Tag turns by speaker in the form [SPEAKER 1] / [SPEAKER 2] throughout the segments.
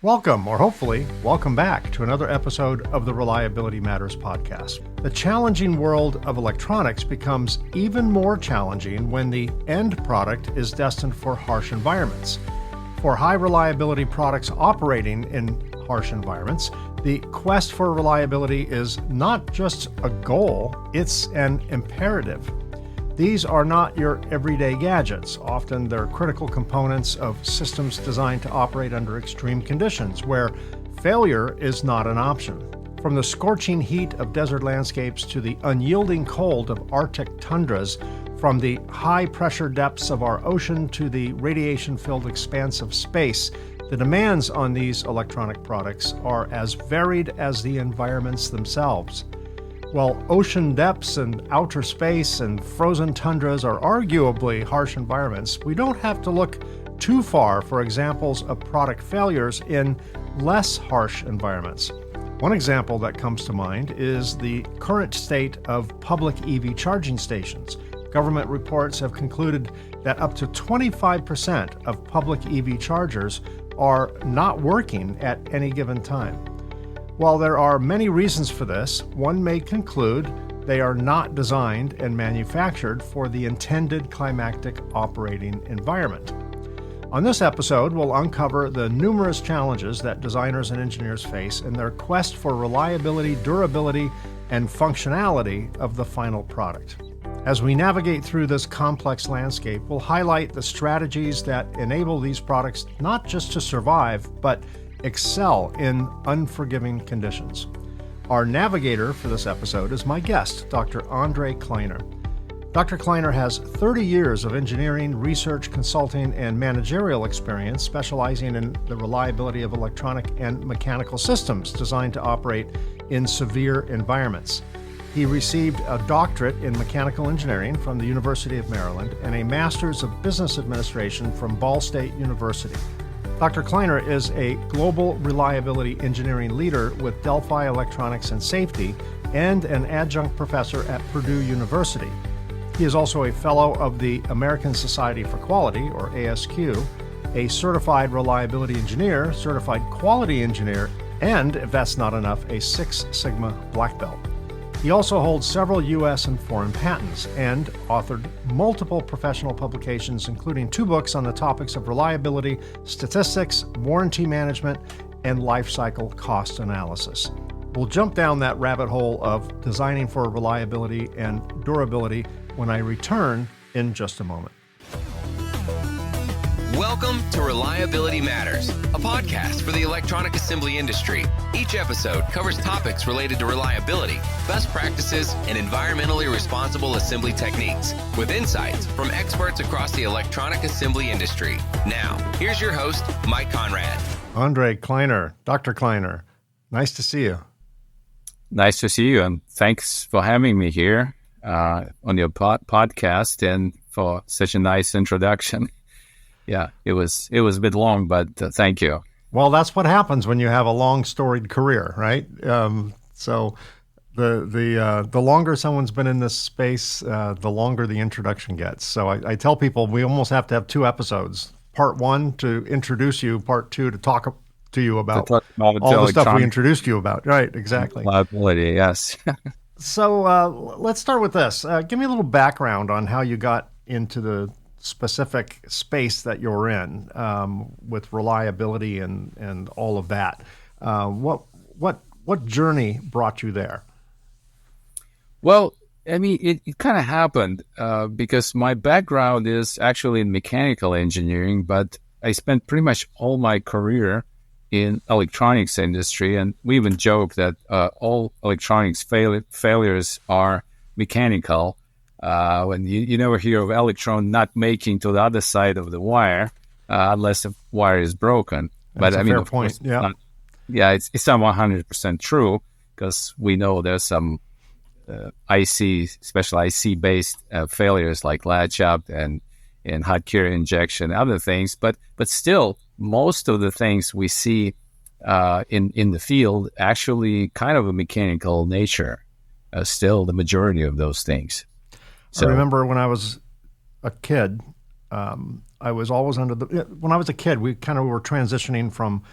[SPEAKER 1] Welcome, or hopefully, welcome back to another episode of the Reliability Matters podcast. The challenging world of electronics becomes even more challenging when the end product is destined for harsh environments. For high reliability products operating in harsh environments, the quest for reliability is not just a goal, it's an imperative. These are not your everyday gadgets. Often they're critical components of systems designed to operate under extreme conditions where failure is not an option. From the scorching heat of desert landscapes to the unyielding cold of Arctic tundras, from the high-pressure depths of our ocean to the radiation-filled expanse of space, the demands on these electronic products are as varied as the environments themselves. While ocean depths and outer space and frozen tundras are arguably harsh environments, we don't have to look too far for examples of product failures in less harsh environments. One example that comes to mind is the current state of public EV charging stations. Government reports have concluded that up to 25% of public EV chargers are not working at any given time. While there are many reasons for this, one may conclude they are not designed and manufactured for the intended climactic operating environment. On this episode, we'll uncover the numerous challenges that designers and engineers face in their quest for reliability, durability, and functionality of the final product. As we navigate through this complex landscape, we'll highlight the strategies that enable these products not just to survive, but excel in unforgiving conditions. Our navigator for this episode is my guest, Dr. Andre Kleiner. Dr. Kleiner has 30 years of engineering, research, consulting, and managerial experience specializing in the reliability of electronic and mechanical systems designed to operate in severe environments. He received a doctorate in mechanical engineering from the University of Maryland and a master's of business administration from Ball State University. Dr. Kleiner is a global reliability engineering leader with Delphi Electronics and Safety and an adjunct professor at Purdue University. He is also a fellow of the American Society for Quality, or ASQ, a certified reliability engineer, certified quality engineer, and, if that's not enough, a Six Sigma black belt. He also holds several U.S. and foreign patents and authored multiple professional publications, including 2 books on the topics of reliability, statistics, warranty management, and life cycle cost analysis. We'll jump down that rabbit hole of designing for reliability and durability when I return in just a moment.
[SPEAKER 2] Welcome to Reliability Matters, a podcast for the electronic assembly industry. Each episode covers topics related to reliability, best practices, and environmentally responsible assembly techniques, with insights from experts across the electronic assembly industry. Now, here's your host, Mike Conrad.
[SPEAKER 1] Andre Kleiner, Dr. Kleiner, nice to see you.
[SPEAKER 3] Nice to see you, and thanks for having me here on your podcast and for such a nice introduction. Yeah, it was a bit long, but thank you.
[SPEAKER 1] Well, that's what happens when you have a long, storied career, right? So the longer someone's been in this space, the longer the introduction gets. So I tell people we almost have to have 2 episodes. Part 1 to introduce you, part 2 to talk to you about all the stuff we introduced you about. Right, exactly.
[SPEAKER 3] Reliability, yes.
[SPEAKER 1] So let's start with this. Give me a little background on how you got into the specific space that you're in with reliability and all of that. What journey brought you there?
[SPEAKER 3] Well, I mean, it kind of happened because my background is actually in mechanical engineering, but I spent pretty much all my career in electronics industry, and we even joke that all electronics failures are mechanical. When you never hear of electron not making to the other side of the wire unless the wire is broken.
[SPEAKER 1] That's
[SPEAKER 3] but
[SPEAKER 1] a
[SPEAKER 3] I mean,
[SPEAKER 1] fair
[SPEAKER 3] of
[SPEAKER 1] point.
[SPEAKER 3] course,
[SPEAKER 1] Yeah,
[SPEAKER 3] it's not 100% true because we know there's some special IC based failures like latch up and hot carrier injection, other things. But still, most of the things we see in the field actually kind of a mechanical nature. Still, the majority of those things.
[SPEAKER 1] So, I remember when I was a kid, I was always when I was a kid, we kind of were transitioning from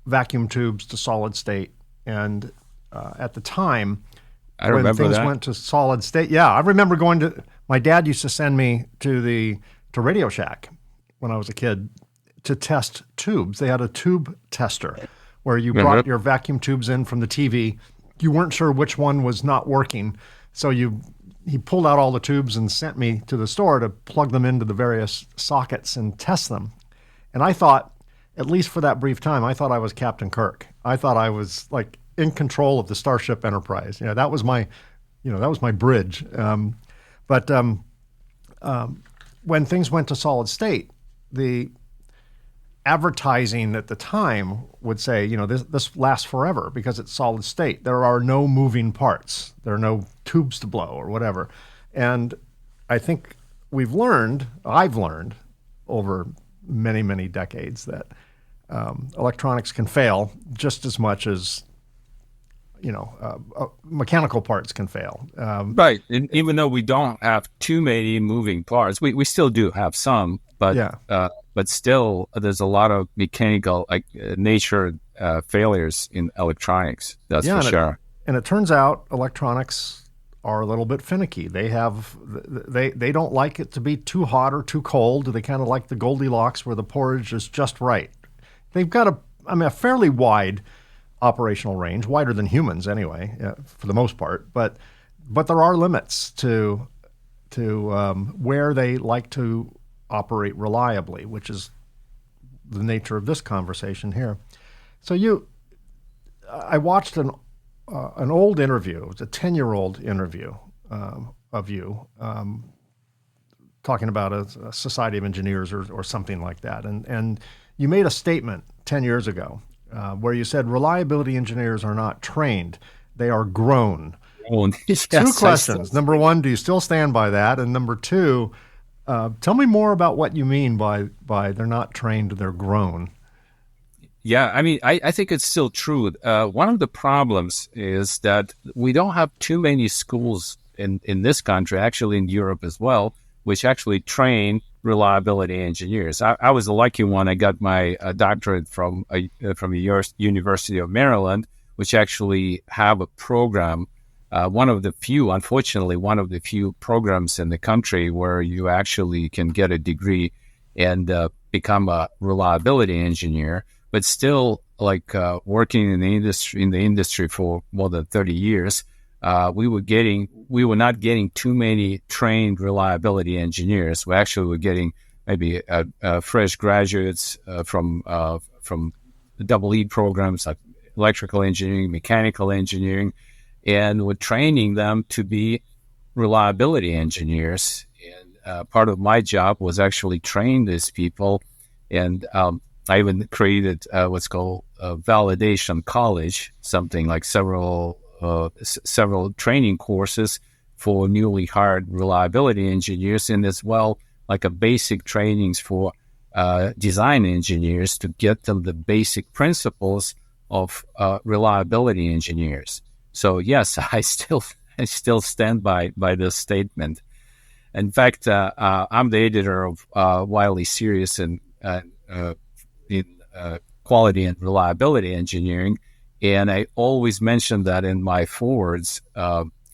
[SPEAKER 1] vacuum tubes to solid state. And at the time,
[SPEAKER 3] I
[SPEAKER 1] when
[SPEAKER 3] remember
[SPEAKER 1] things
[SPEAKER 3] that.
[SPEAKER 1] went to solid state, I remember my dad used to send me to Radio Shack when I was a kid to test tubes. They had a tube tester where you brought your vacuum tubes in from the TV. You weren't sure which one was not working, so he pulled out all the tubes and sent me to the store to plug them into the various sockets and test them. And I thought, at least for that brief time, I thought I was Captain Kirk. I thought I was like in control of the Starship Enterprise. That was my bridge. But when things went to solid state, the advertising at the time would say, this lasts forever because it's solid state. There are no moving parts. There are no tubes to blow or whatever. And I think I've learned over many, many decades that electronics can fail just as much as mechanical parts can fail.
[SPEAKER 3] Right. And even though we don't have too many moving parts, we still do have some, but still there's a lot of mechanical nature failures in electronics. That's for sure.
[SPEAKER 1] And it turns out electronics are a little bit finicky. They don't like it to be too hot or too cold. They kind of like the Goldilocks where the porridge is just right. They've got a fairly wide operational range, wider than humans anyway, for the most part. But there are limits to where they like to operate reliably, which is the nature of this conversation here. So I watched an old interview. It was a 10-year-old interview of you talking about a society of engineers or something like that. And you made a statement 10 years ago where you said reliability engineers are not trained, they are grown.
[SPEAKER 3] Yes,
[SPEAKER 1] Two questions. Number one, do you still stand by that? And number two, tell me more about what you mean by they're not trained, they're grown.
[SPEAKER 3] Yeah, I mean, I think it's still true. One of the problems is that we don't have too many schools in this country, actually in Europe as well, which actually train reliability engineers. I was a lucky one. I got my doctorate from the University of Maryland, which actually have a program, one of the few programs in the country where you actually can get a degree and become a reliability engineer. But still, working in the industry for more than 30 years, we were not getting too many trained reliability engineers. We actually were getting maybe fresh graduates from the EE programs like electrical engineering, mechanical engineering, and we're training them to be reliability engineers. And part of my job was actually train these people, and I even created what's called a validation college, something like several training courses for newly hired reliability engineers, and as well like a basic trainings for design engineers to get them the basic principles of reliability engineers. So yes, I still stand by this statement. In fact, I'm the editor of Wiley Series in quality and reliability engineering. And I always mention that in my forwards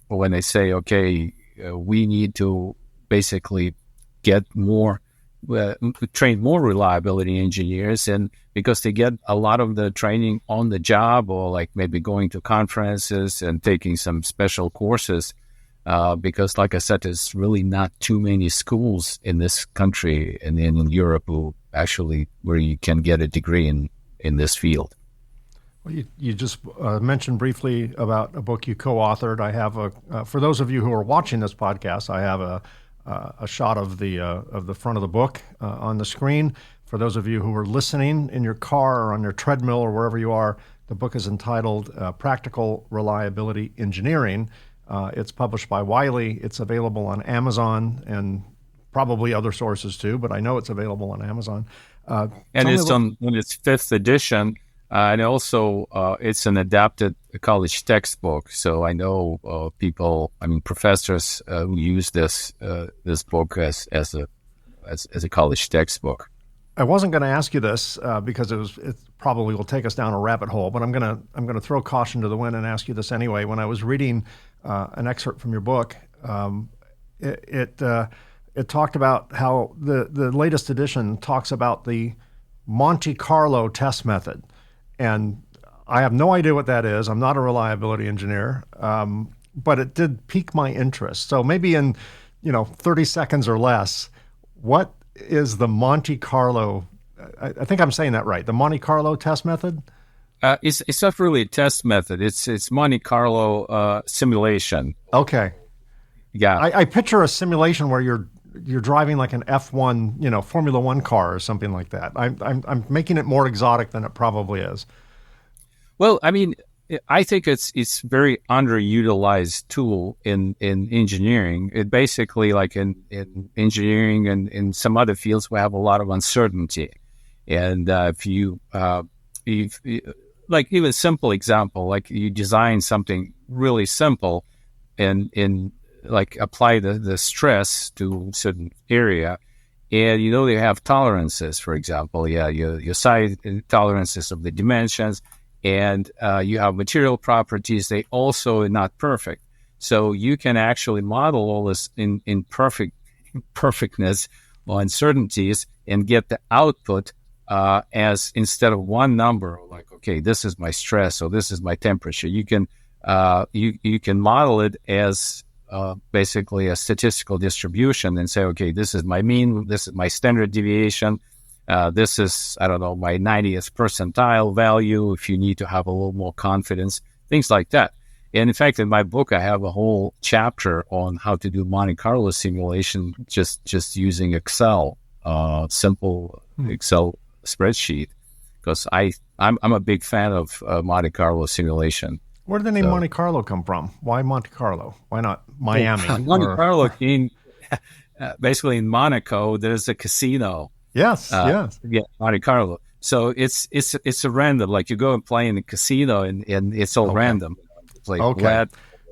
[SPEAKER 3] when they say, okay, we need to basically get train more reliability engineers. And because they get a lot of the training on the job or like maybe going to conferences and taking some special courses, because like I said, there's really not too many schools in this country and in Europe where you can get a degree in this field.
[SPEAKER 1] Well, you just mentioned briefly about a book you co-authored. I have for those of you who are watching this podcast, I have a shot of the front of the book on the screen. For those of you who are listening in your car or on your treadmill or wherever you are, the book is entitled Practical Reliability Engineering. It's published by Wiley. It's available on Amazon and probably other sources too, but I know it's available on Amazon.
[SPEAKER 3] And it's on its fifth edition. And also, it's an adapted college textbook. So I know professors who use this book as a college textbook.
[SPEAKER 1] I wasn't going to ask you this because it probably will take us down a rabbit hole, but I'm gonna throw caution to the wind and ask you this anyway. When I was reading an excerpt from your book, it talked about how the latest edition talks about the Monte Carlo test method, and I have no idea what that is. I'm not a reliability engineer, but it did pique my interest. So maybe in 30 seconds or less, what is the Monte Carlo? I think I'm saying that right. The Monte Carlo test method.
[SPEAKER 3] It's not really a test method. It's Monte Carlo simulation.
[SPEAKER 1] Okay.
[SPEAKER 3] Yeah.
[SPEAKER 1] I picture a simulation where you're driving like an F1, Formula One car or something like that. I'm making it more exotic than it probably is.
[SPEAKER 3] Well, I mean, I think it's very underutilized tool in engineering. It basically, like in engineering and in some other fields, we have a lot of uncertainty. And if like even simple example, like you design something really simple and like apply the stress to certain area, and they have tolerances, for example, your side tolerances of the dimensions, and you have material properties. They also are not perfect, so you can actually model all this in perfectness or uncertainties and get the output as instead of one number, like, okay, this is my stress or this is my temperature. You can you can model it as basically a statistical distribution and say, okay, this is my mean, this is my standard deviation, this is, I don't know, my 90th percentile value if you need to have a little more confidence, things like that. And in fact, in my book, I have a whole chapter on how to do Monte Carlo simulation just using Excel, simple Excel spreadsheet, because I'm a big fan of Monte Carlo simulation.
[SPEAKER 1] Where did the name Monte Carlo come from? Why Monte Carlo? Why not Miami?
[SPEAKER 3] Monte Carlo, basically in Monaco, there's a casino.
[SPEAKER 1] Yes, yes.
[SPEAKER 3] Yeah, Monte Carlo. So it's a random, like you go and play in a casino and it's all random. It's like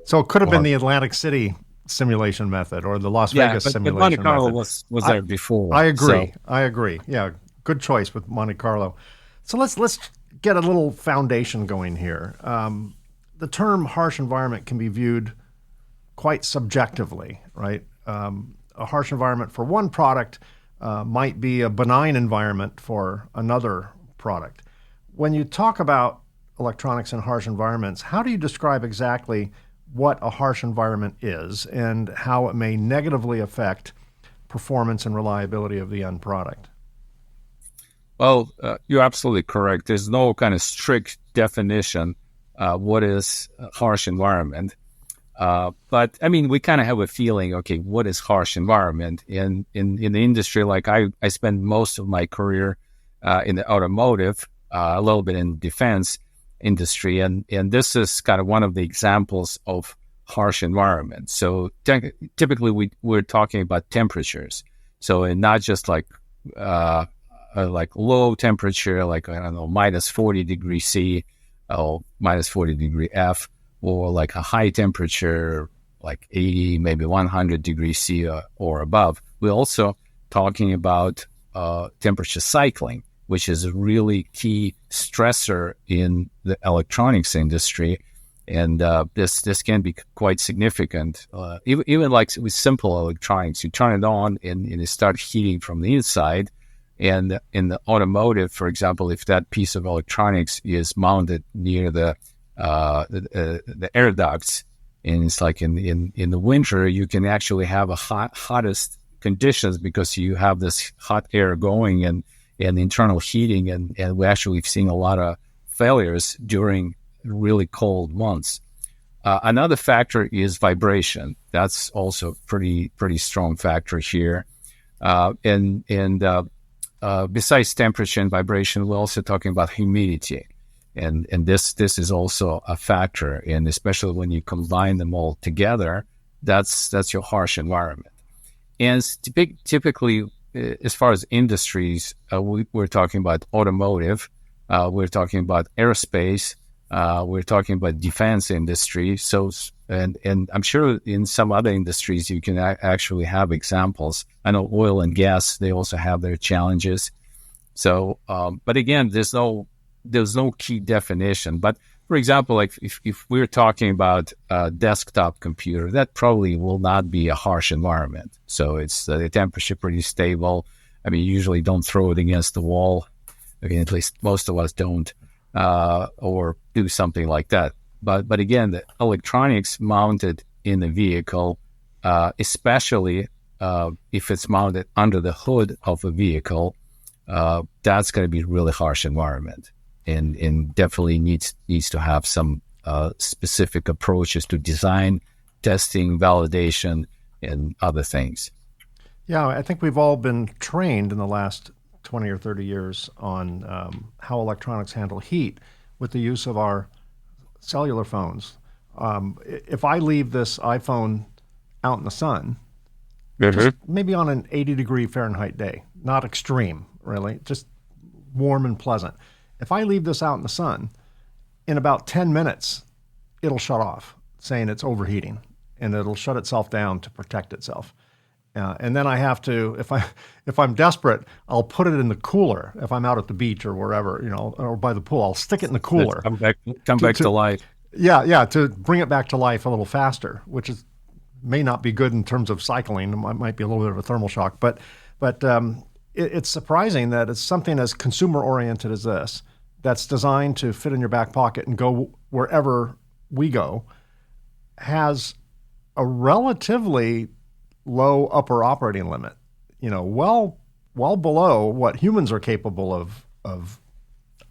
[SPEAKER 1] so it could have been the Atlantic City simulation method or the Las Vegas simulation
[SPEAKER 3] but Monte Carlo
[SPEAKER 1] method.
[SPEAKER 3] was there before.
[SPEAKER 1] I agree. Yeah, good choice with Monte Carlo. So let's get a little foundation going here. The term harsh environment can be viewed quite subjectively, right? A harsh environment for one product might be a benign environment for another product. When you talk about electronics in harsh environments, how do you describe exactly what a harsh environment is and how it may negatively affect performance and reliability of the end product?
[SPEAKER 3] Well, you're absolutely correct. There's no kind of strict definition what is a harsh environment. But I mean, we kind of have a feeling, okay, what is harsh environment? In the industry, like I spent most of my career in the automotive, a little bit in defense industry, and this is kind of one of the examples of harsh environment. So typically we're talking about temperatures. So and not just like low temperature, like, I don't know, minus 40 degrees C or minus 40 degree F, or like a high temperature, like 80, maybe 100 degrees C or above. We're also talking about temperature cycling, which is a really key stressor in the electronics industry. And this can be quite significant. Even like with simple electronics, you turn it on and it starts heating from the inside. And in the automotive, for example, if that piece of electronics is mounted near the air ducts, and it's like in the winter, you can actually have a hottest conditions because you have this hot air going and internal heating, and we actually have seen a lot of failures during really cold months. Another factor is vibration. That's also pretty strong factor here. Besides temperature and vibration, we're also talking about humidity. And this is also a factor, and especially when you combine them all together, that's your harsh environment. And typically, as far as industries, we're talking about automotive, we're talking about aerospace, we're talking about defense industry. So, and I'm sure in some other industries you can actually have examples. I know oil and gas, they also have their challenges. So, but again, there's no key definition. But for example, like if we're talking about a desktop computer, that probably will not be a harsh environment. So it's the temperature pretty stable. I mean, you usually don't throw it against the wall. I mean, at least most of us don't, or do something like that. But again, the electronics mounted in the vehicle, especially if it's mounted under the hood of a vehicle, that's going to be a really harsh environment, and definitely needs to have some specific approaches to design, testing, validation, and other things.
[SPEAKER 1] Yeah, I think we've all been trained in the last 20 or 30 years on how electronics handle heat with the use of our cellular phones. If I leave this iPhone out in the sun, just maybe on an 80-degree Fahrenheit day, not extreme, really, just warm and pleasant. If I leave this out in the sun, in about 10 minutes, it'll shut off, saying it's overheating, and it'll shut itself down to protect itself. And then I have to, if I'm desperate, I'll put it in the cooler. If I'm out at the beach or wherever, or by the pool, I'll stick it in the cooler.
[SPEAKER 3] Come back to life.
[SPEAKER 1] Yeah, to bring it back to life a little faster, which may not be good in terms of cycling. It might be a little bit of a thermal shock, but it's surprising that it's something as consumer oriented as this, that's designed to fit in your back pocket and go wherever we go, has a relatively low upper operating limit, well below what humans are capable of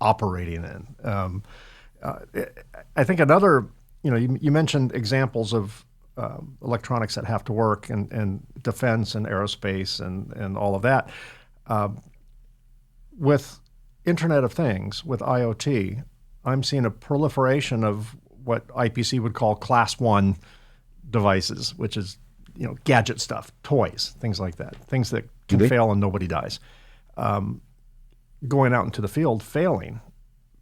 [SPEAKER 1] operating in. I think another, you mentioned examples of electronics that have to work and defense and aerospace and all of that. With Internet of Things, with IoT, I'm seeing a proliferation of what IPC would call class 1 devices, which is gadget stuff, toys, things like that, things that can fail and nobody dies, going out into the field, failing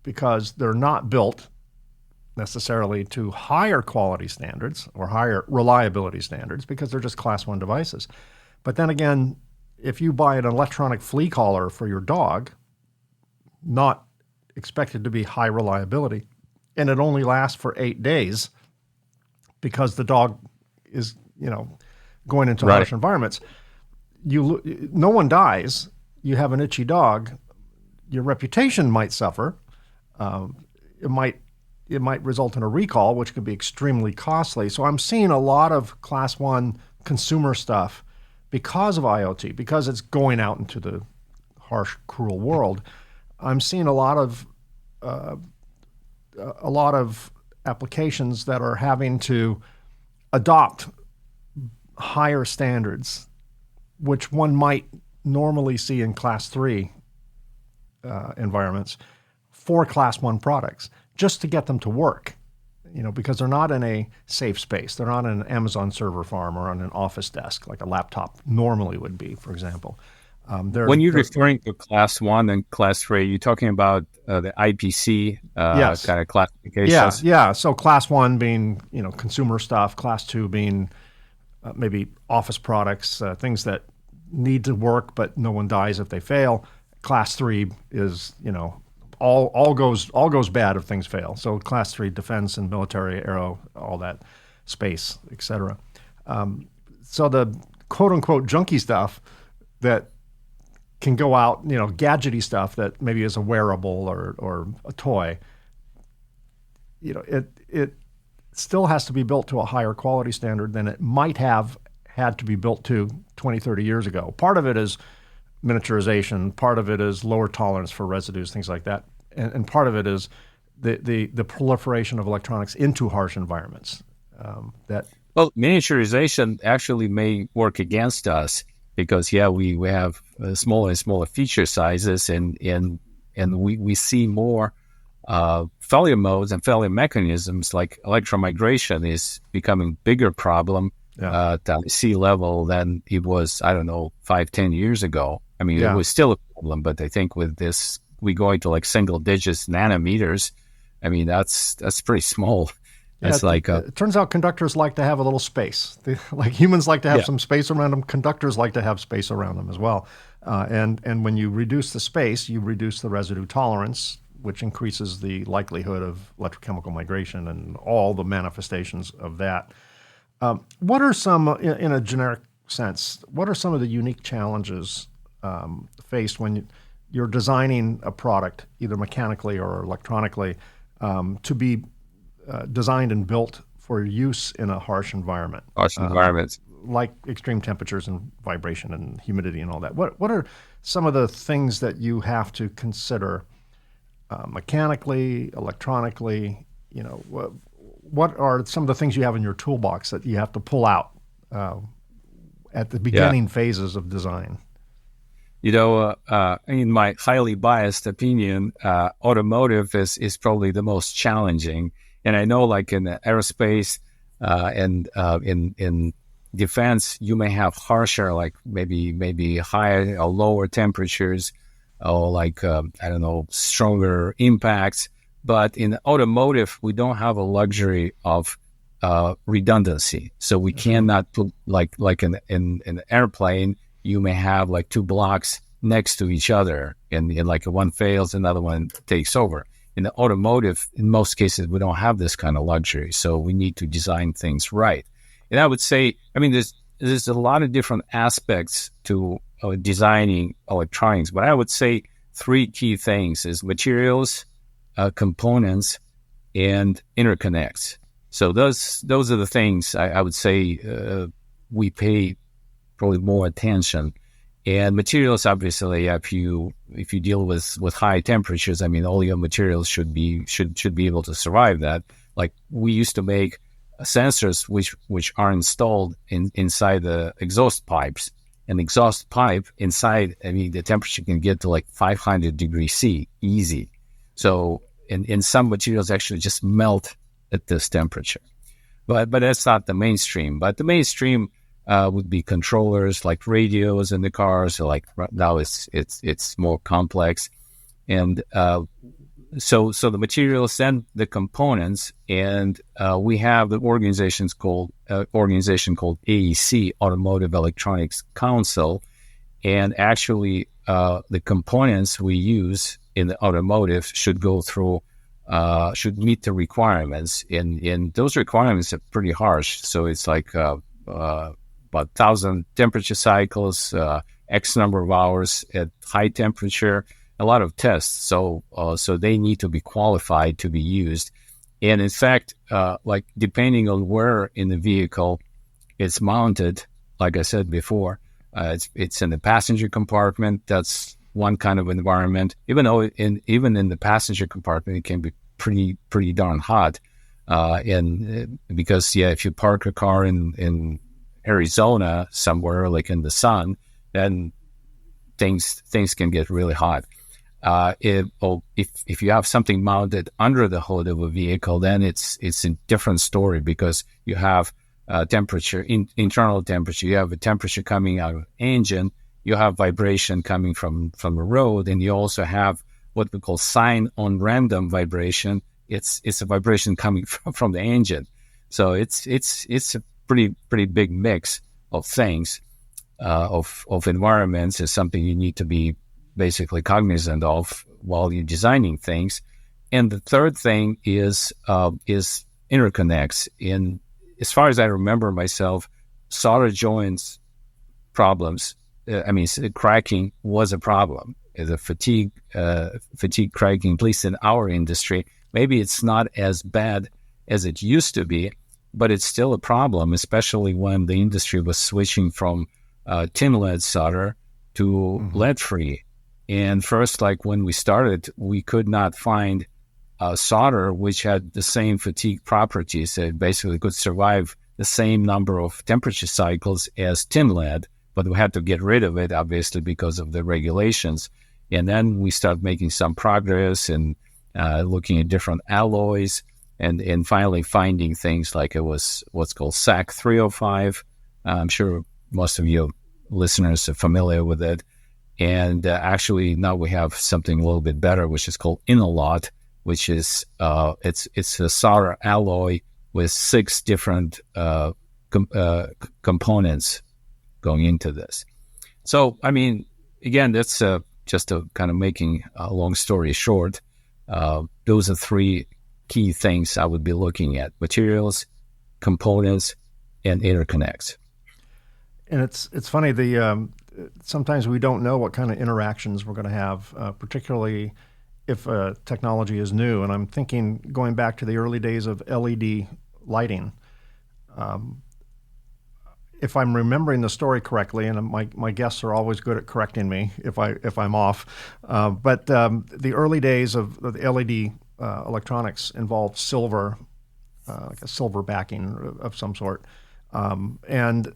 [SPEAKER 1] because they're not built necessarily to higher quality standards or higher reliability standards because they're just class 1 devices. But then again, if you buy an electronic flea collar for your dog, not expected to be high reliability, and it only lasts for 8 days because the dog is, going into harsh environments, no one dies. You have an itchy dog. Your reputation might suffer. It might result in a recall, which could be extremely costly. So I'm seeing a lot of class 1 consumer stuff because of IoT, because it's going out into the harsh, cruel world. I'm seeing a lot of applications that are having to adopt higher standards, which one might normally see in class 3 environments for class 1 products, just to get them to work, because they're not in a safe space. They're not in an Amazon server farm or on an office desk like a laptop normally would be, for example.
[SPEAKER 3] When you're referring to class 1 and class 3, you're talking about the IPC
[SPEAKER 1] yes.
[SPEAKER 3] kind of classifications?
[SPEAKER 1] Yeah. So class 1 being, consumer stuff, class 2 being maybe office products, things that need to work, but no one dies if they fail. Class 3 is, all goes bad if things fail. So class 3, defense and military, aero, all that, space, etc. So the quote unquote junky stuff that can go out, gadgety stuff that maybe is a wearable or a toy, it still has to be built to a higher quality standard than it might have had to be built to 20, 30 years ago. Part of it is miniaturization, part of it is lower tolerance for residues, things like that, and part of it is the proliferation of electronics into harsh environments.
[SPEAKER 3] Well, miniaturization actually may work against us because, we have smaller and smaller feature sizes, and we see more failure modes and failure mechanisms. Like electromigration is becoming a bigger problem at sea level than it was, 5-10 years ago. I mean, it was still a problem, but I think with this, we go into like single digits nanometers. I mean, that's pretty small.
[SPEAKER 1] Yeah,
[SPEAKER 3] It's like
[SPEAKER 1] it turns out conductors like to have a little space. Like humans like to have
[SPEAKER 3] yeah,
[SPEAKER 1] some space around them. Conductors like to have space around them as well. And when you reduce the space, you reduce the residue tolerance, which increases the likelihood of electrochemical migration and all the manifestations of that. What are some, in a generic sense, what are some of the unique challenges faced when you're designing a product, either mechanically or electronically, to be designed and built for use in a harsh environment,
[SPEAKER 3] harsh environments.
[SPEAKER 1] like extreme temperatures and vibration and humidity and all that? What are some of the things that you have to consider mechanically, electronically? What are some of the things you have in your toolbox that you have to pull out at the beginning phases of design?
[SPEAKER 3] In my highly biased opinion, automotive is probably the most challenging. And I know, like in the aerospace and in defense, you may have harsher, like maybe higher or lower temperatures, or like stronger impacts. But in automotive, we don't have a luxury of redundancy, so we cannot put like in an airplane. You may have like two blocks next to each other, and like one fails, another one takes over. In the automotive, in most cases, we don't have this kind of luxury, so we need to design things right. And I would say, there's a lot of different aspects to designing electronics, but I would say three key things is materials, components, and interconnects. So those are the things I would say we pay probably more attention. And materials, obviously, if you deal with high temperatures, all your materials should be able to survive that. Like we used to make sensors which are installed inside the exhaust pipes. An exhaust pipe inside, the temperature can get to like 500 degrees C, easy. So in some materials actually just melt at this temperature. But that's not the mainstream. But the mainstream would be controllers like radios in the cars. So like right now it's more complex, and so the materials, then the components, and we have the organization called AEC, Automotive Electronics Council, and actually the components we use in the automotive should should meet the requirements, and those requirements are pretty harsh. So it's like about 1,000 temperature cycles, X number of hours at high temperature, a lot of tests. So they need to be qualified to be used. And in fact, like depending on where in the vehicle it's mounted, like I said before, it's in the passenger compartment. That's one kind of environment. Even though even in the passenger compartment, it can be pretty darn hot. And because if you park a car in Arizona somewhere, like in the sun, then things can get really hot. If you have something mounted under the hood of a vehicle, then it's a different story, because you have temperature, internal temperature. You have a temperature coming out of the engine. You have vibration coming from the road, and you also have what we call sign on random vibration. It's a vibration coming from the engine. So it's a pretty big mix of things, of environments. Is something you need to be basically cognizant of while you're designing things. And the third thing is interconnects. In as far as I remember myself, solder joints problems. Cracking was a problem. The fatigue cracking, at least in our industry, maybe it's not as bad as it used to be, but it's still a problem, especially when the industry was switching from tin lead solder to lead-free. And first, like when we started, we could not find solder which had the same fatigue properties. It basically could survive the same number of temperature cycles as tin lead, but we had to get rid of it, obviously, because of the regulations. And then we started making some progress and looking at different alloys, and finally finding things like it was what's called SAC 305. I'm sure most of you listeners are familiar with it. And actually now we have something a little bit better, which is called Inalot, which is it's a solder alloy with 6 different components going into this. So, I mean, again, that's just a kind of making a long story short. Those are 3 key things I would be looking at: materials, components, and interconnects.
[SPEAKER 1] And it's funny, sometimes we don't know what kind of interactions we're going to have, particularly if technology is new. And I'm thinking, going back to the early days of LED lighting, if I'm remembering the story correctly, and my guests are always good at correcting me if I'm off, but the early days of the LED electronics involved silver, like a silver backing of some sort, and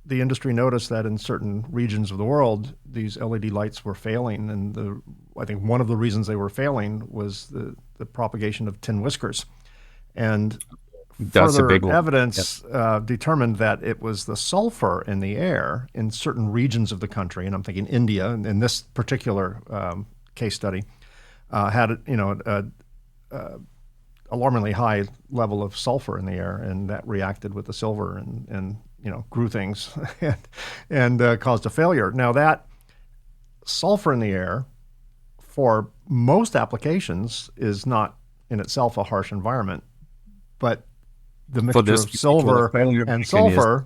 [SPEAKER 1] the industry noticed that in certain regions of the world, these LED lights were failing, and I think one of the reasons they were failing was the propagation of tin whiskers, and
[SPEAKER 3] that's
[SPEAKER 1] further
[SPEAKER 3] a big one.
[SPEAKER 1] evidence determined that it was the sulfur in the air in certain regions of the country, and I'm thinking India, in this particular case study, had alarmingly high level of sulfur in the air, and that reacted with the silver and grew things and caused a failure. Now, that sulfur in the air, for most applications, is not in itself a harsh environment, but the mixture of silver and sulfur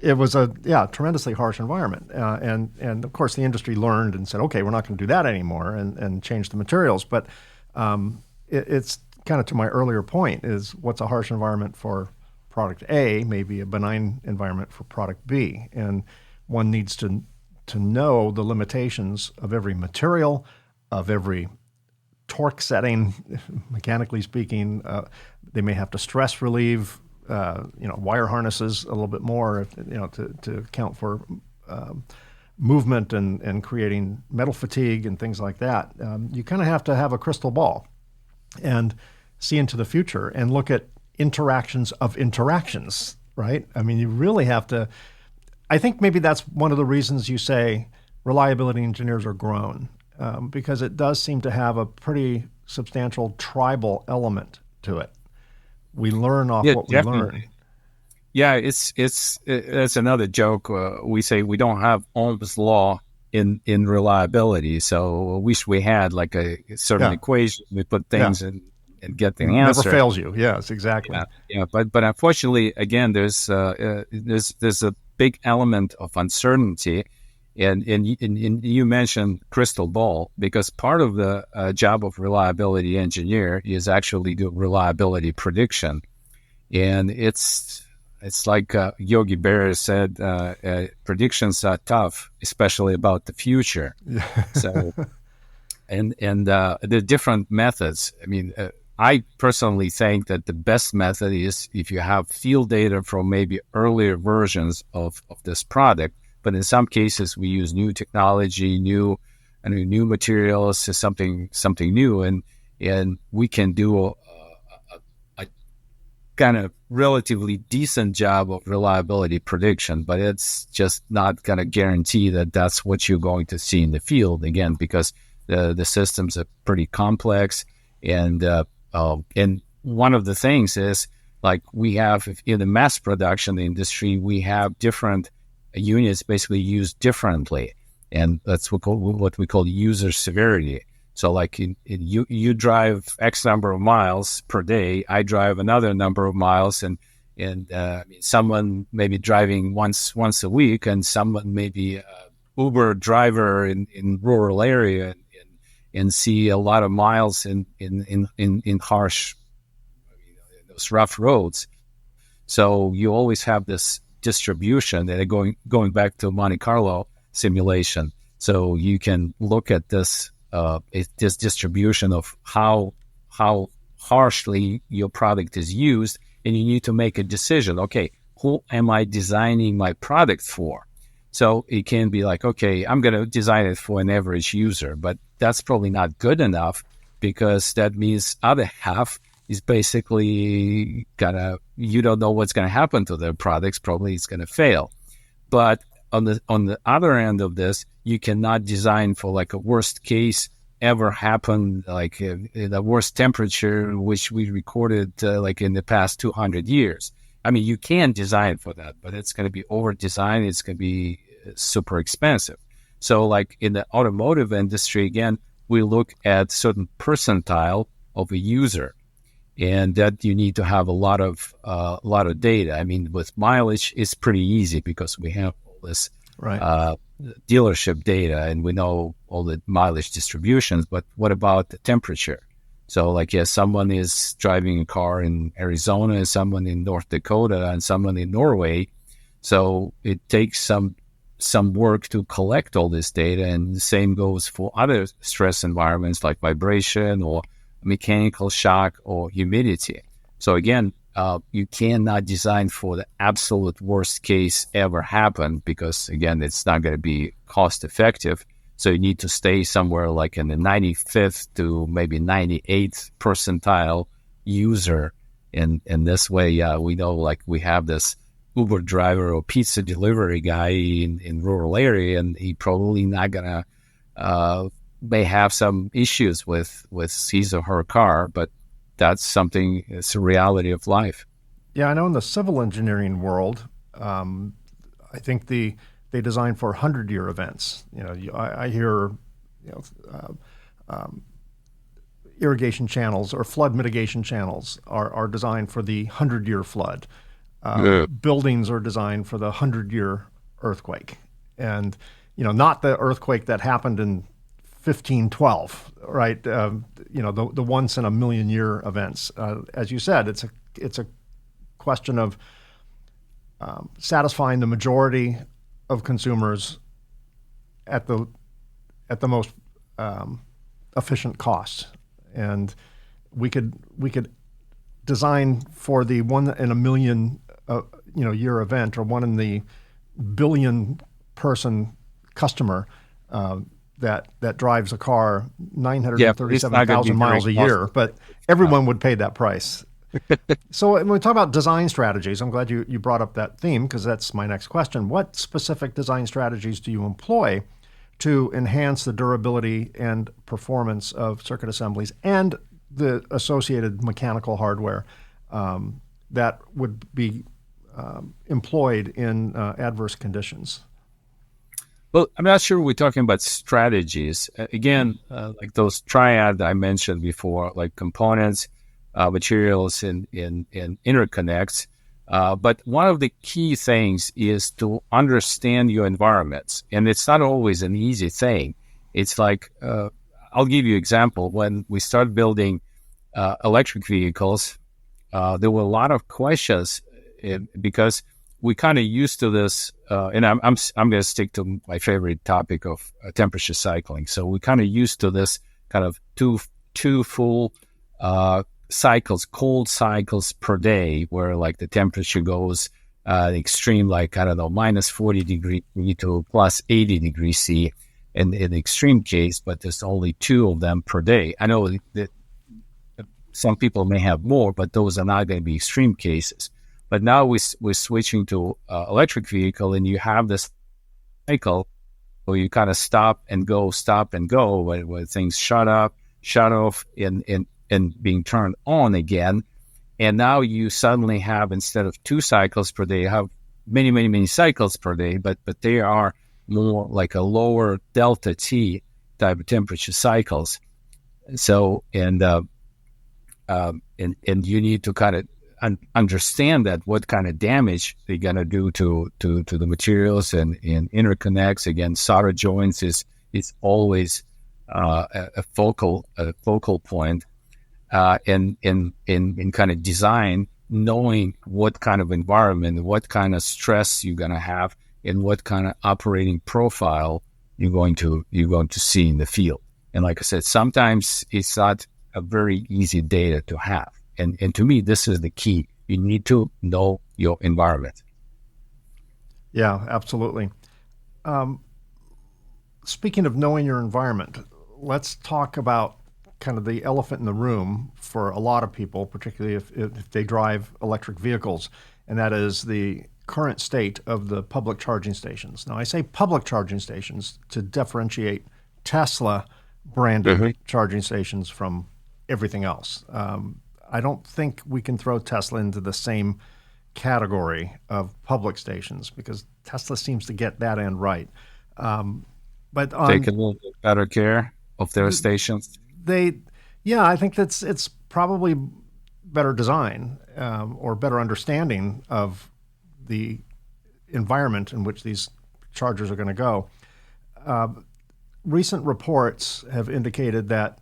[SPEAKER 1] it was a tremendously harsh environment. And of course, the industry learned and said, okay, we're not going to do that anymore, and changed the materials. But it's kind of to my earlier point, is what's a harsh environment for product A may be a benign environment for product B. And one needs to know the limitations of every material, of every torque setting, mechanically speaking. They may have to stress relieve wire harnesses a little bit more, to account for movement and creating metal fatigue and things like that. You kind of have to have a crystal ball and see into the future and look at interactions of interactions, right? I mean, you really have to. I think maybe that's one of the reasons you say reliability engineers are grown, because it does seem to have a pretty substantial tribal element to it. We learn off what we learn.
[SPEAKER 3] Yeah, it's another joke. We say we don't have Ohm's law in reliability, so I wish we had like a certain equation. We put things in and get the answer.
[SPEAKER 1] Never fails you. Yes, exactly.
[SPEAKER 3] But unfortunately, again, there's a big element of uncertainty, and you mentioned crystal ball, because part of the job of reliability engineer is actually do reliability prediction, and it's like Yogi Berra said, predictions are tough, especially about the future. So, and the different methods. I mean, I personally think that the best method is if you have field data from maybe earlier versions of this product, but in some cases we use new technology, new materials, something new, and we can do a kind of relatively decent job of reliability prediction, but it's just not going to guarantee that that's what you're going to see in the field, again, because the systems are pretty complex. And one of the things is, like, we have in the mass production industry, we have different units basically used differently, and that's what we call user severity. So, like, you drive X number of miles per day, I drive another number of miles, and someone may be driving once a week, and someone may be Uber driver in rural area and see a lot of miles in harsh, those rough roads. So you always have this distribution, and going back to Monte Carlo simulation. So you can look at this distribution of how harshly your product is used, and you need to make a decision. Okay, who am I designing my product for? So it can be like, okay, I'm going to design it for an average user, but that's probably not good enough, because that means other half is basically you don't know what's going to happen to their products. Probably it's going to fail. But on the other end of this, you cannot design for like a worst case ever happened, like the worst temperature, which we recorded like in the past 200 years. I mean, you can design for that, but it's going to be over-designed. It's going to be super expensive. So like in the automotive industry, again, we look at certain percentile of a user, and that you need to have a lot of data. I mean, with mileage, it's pretty easy because we have all this
[SPEAKER 1] right.
[SPEAKER 3] Dealership data, and we know all the mileage distributions. But what about the temperature? So, like, yes, someone is driving a car in Arizona, and someone in North Dakota, and someone in Norway. So it takes some work to collect all this data, and the same goes for other stress environments like vibration or mechanical shock or humidity. So again, you cannot design for the absolute worst case ever happen, because again, it's not going to be cost effective. So you need to stay somewhere like in the 95th to maybe 98th percentile user. And this way, we know, like, we have this Uber driver or pizza delivery guy in rural area, and he probably not gonna may have some issues with his or her car, but that's something, it's a reality of life.
[SPEAKER 1] Yeah, I know in the civil engineering world, I think they design for 100-year events. You know, I hear, you know, irrigation channels or flood mitigation channels are designed for the 100-year flood. Buildings are designed for the 100-year earthquake, and you know, not the earthquake that happened in 1512, right? You know, the once in a million year events. As you said, it's a question of satisfying the majority of consumers at the most efficient cost, and we could design for the one in a million year event, or one in the billion person customer that drives a car 937,000 miles a year, but everyone would pay that price. So when we talk about design strategies, I'm glad you brought up that theme, because that's my next question. What specific design strategies do you employ to enhance the durability and performance of circuit assemblies and the associated mechanical hardware that would be employed in adverse conditions?
[SPEAKER 3] Well, I'm not sure we're talking about strategies. Again, like those triad I mentioned before, like components, materials, and interconnects. But one of the key things is to understand your environments. And it's not always an easy thing. It's like, I'll give you an example. When we start building electric vehicles, there were a lot of questions because we kind of used to this, and I'm going to stick to my favorite topic of temperature cycling. So we kind of used to this kind of two full cycles, cold cycles per day, where like the temperature goes extreme, like, I don't know, minus 40 degrees C to plus 80 degrees C in the extreme case, but there's only two of them per day. I know that some people may have more, but those are not going to be extreme cases. But now we're switching to electric vehicle, and you have this cycle where you kind of stop and go, where things shut off, and being turned on again. And now you suddenly have, instead of 2 cycles per day, you have many, many, many cycles per day, but they are more like a lower delta T type of temperature cycles. So, and you need to kind of understand that what kind of damage they're going to do to the materials and interconnects. Again, solder joints is always a focal point. In kind of design, knowing what kind of environment, what kind of stress you're going to have, and what kind of operating profile you're going to see in the field. And like I said, sometimes it's not a very easy data to have. And to me, this is the key. You need to know your environment.
[SPEAKER 1] Yeah, absolutely. Speaking of knowing your environment, let's talk about kind of the elephant in the room for a lot of people, particularly if they drive electric vehicles, and that is the current state of the public charging stations. Now, I say public charging stations to differentiate Tesla branded charging stations from everything else. I don't think we can throw Tesla into the same category of public stations because Tesla seems to get that end right. But
[SPEAKER 3] take a little bit better care of their stations.
[SPEAKER 1] I think it's probably better design or better understanding of the environment in which these chargers are going to go. Recent reports have indicated that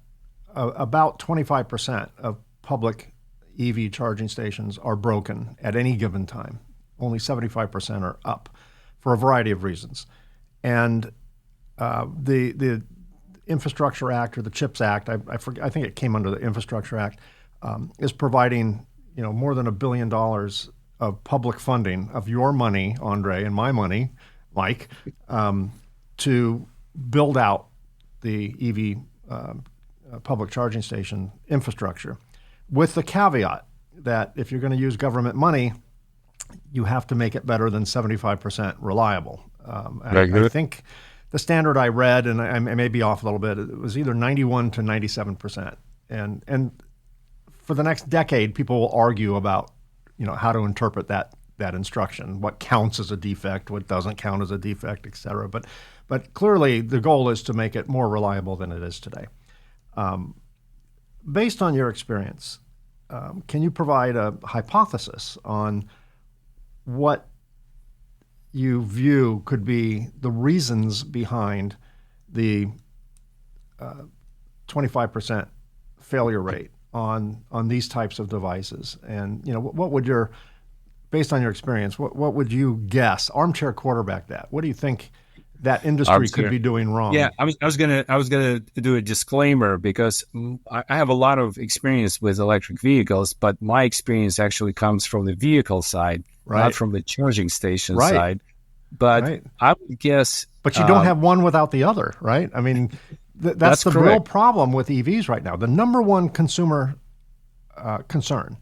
[SPEAKER 1] about 25% of public EV charging stations are broken at any given time. Only 75% are up for a variety of reasons. And the Infrastructure Act or the CHIPS Act, I think it came under the Infrastructure Act, is providing more than $1 billion of public funding of your money, Andre, and my money, Mike, to build out the EV public charging station infrastructure, with the caveat that if you're going to use government money, you have to make it better than 75% reliable. I think the standard I read, and I may be off a little bit, it was either 91 to 97%. And for the next decade, people will argue about how to interpret that instruction, what counts as a defect, what doesn't count as a defect, et cetera. But clearly, the goal is to make it more reliable than it is today. Based on your experience, can you provide a hypothesis on what you view could be the reasons behind the 25% failure rate on these types of devices? And what would based on your experience, what would you guess? Armchair quarterback that. What do you think that industry could be doing wrong?
[SPEAKER 3] Yeah, I was gonna do a disclaimer because I have a lot of experience with electric vehicles, but my experience actually comes from the vehicle side, not from the charging station side. But I would guess.
[SPEAKER 1] But you don't have one without the other, right? I mean, that's the
[SPEAKER 3] correct.
[SPEAKER 1] Real problem with EVs right now. The number one consumer concern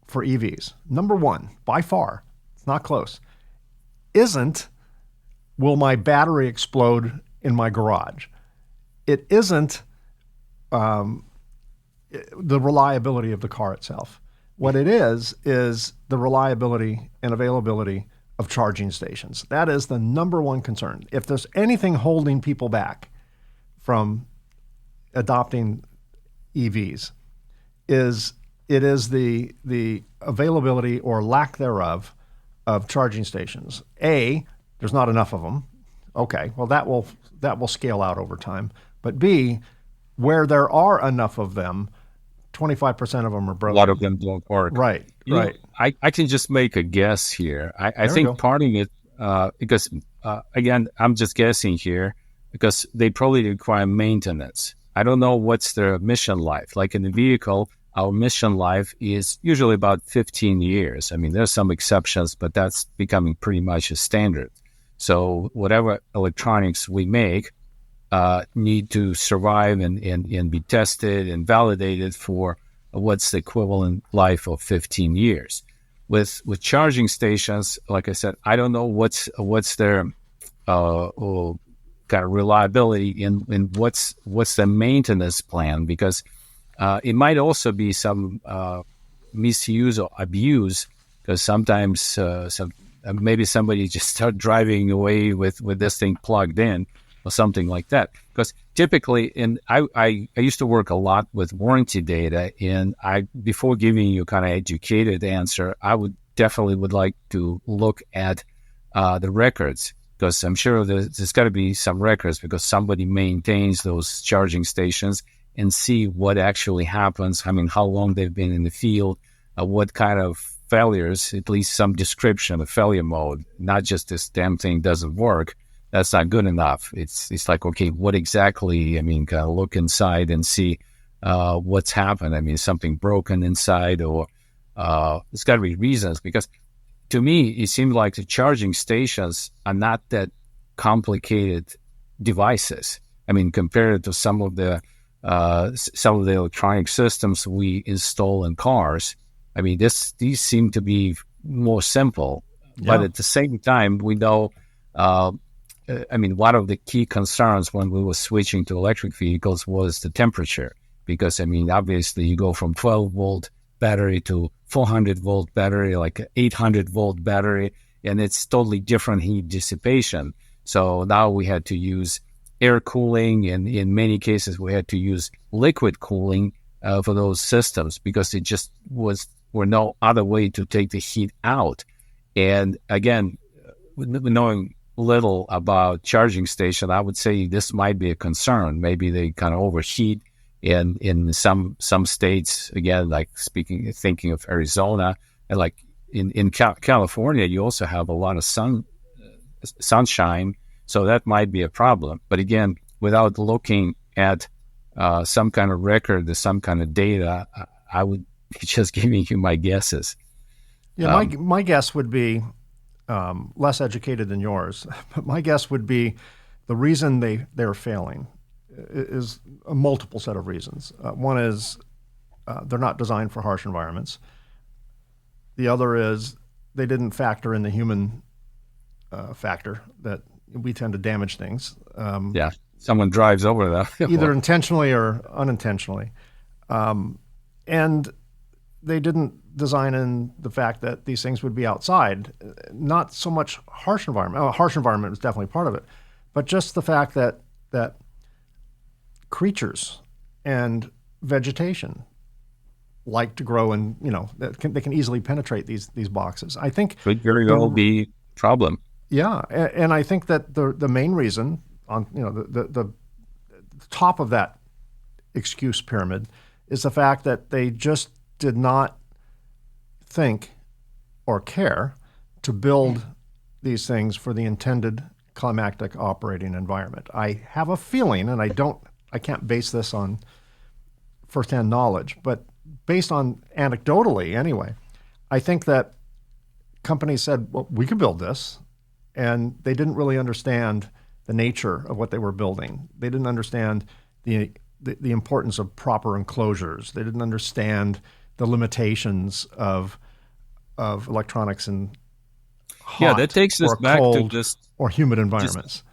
[SPEAKER 1] for EVs, number one by far, it's not close, isn't will my battery explode in my garage? It isn't the reliability of the car itself. What it is the reliability and availability of charging stations. That is the number one concern. If there's anything holding people back from adopting EVs, it is the availability or lack thereof of charging stations. A, there's not enough of them. Okay, well that will scale out over time. But B, where there are enough of them, 25% of them are broken.
[SPEAKER 3] A lot of them don't work.
[SPEAKER 1] Right.
[SPEAKER 3] I can just make a guess here. I think part of it, because again, I'm just guessing here, because they probably require maintenance. I don't know what's their mission life. Like in the vehicle, our mission life is usually about 15 years. I mean, there's some exceptions, but that's becoming pretty much a standard. So whatever electronics we make need to survive and be tested and validated for what's the equivalent life of 15 years. With charging stations, like I said, I don't know what's their kind of reliability and what's the maintenance plan, because it might also be some misuse or abuse, because sometimes maybe somebody just start driving away with this thing plugged in or something like that. Because typically, I used to work a lot with warranty data, and before giving you kind of educated answer, I would definitely like to look at the records, because I'm sure there's got to be some records, because somebody maintains those charging stations, and see what actually happens. I mean, how long they've been in the field, what kind of failures, at least some description of failure mode, not just this damn thing doesn't work. That's not good enough. It's like, okay, what exactly, I mean, kind of look inside and see what's happened. I mean, something broken inside, or there's got to be reasons, because to me, it seemed like the charging stations are not that complicated devices. I mean, compared to some of the electronic systems we install in cars, I mean, these seem to be more simple. Yeah. But at the same time, we know one of the key concerns when we were switching to electric vehicles was the temperature, because, obviously you go from 12-volt battery to 400-volt battery, like an 800-volt battery, and it's totally different heat dissipation. So now we had to use air cooling, and in many cases we had to use liquid cooling for those systems, because it just were no other way to take the heat out. And again, knowing little about charging station, I would say this might be a concern. Maybe they kind of overheat in some states. Again, like thinking of Arizona, and like in California, you also have a lot of sunshine, so that might be a problem. But again, without looking at some kind of record or some kind of data, I would be just giving you my guesses.
[SPEAKER 1] Yeah, my guess would be less educated than yours, but my guess would be the reason they're failing is a multiple set of reasons. One is they're not designed for harsh environments. The other is they didn't factor in the human factor that we tend to damage things.
[SPEAKER 3] Someone drives over that.
[SPEAKER 1] Either intentionally or unintentionally. And they didn't design in the fact that these things would be outside, not so much harsh environment. Harsh environment was definitely part of it, but just the fact that creatures and vegetation like to grow in, they can easily penetrate these boxes. I think
[SPEAKER 3] could very well be a problem.
[SPEAKER 1] Yeah, and I think that the main reason on the top of that excuse pyramid is the fact that they just did not think or care to build these things for the intended climactic operating environment. I have a feeling, and I can't base this on firsthand knowledge, but based on anecdotally anyway, I think that companies said, well, we can build this, and they didn't really understand the nature of what they were building. They didn't understand the importance of proper enclosures. They didn't understand the limitations of electronics in hot
[SPEAKER 3] that takes us back to just
[SPEAKER 1] or humid environments.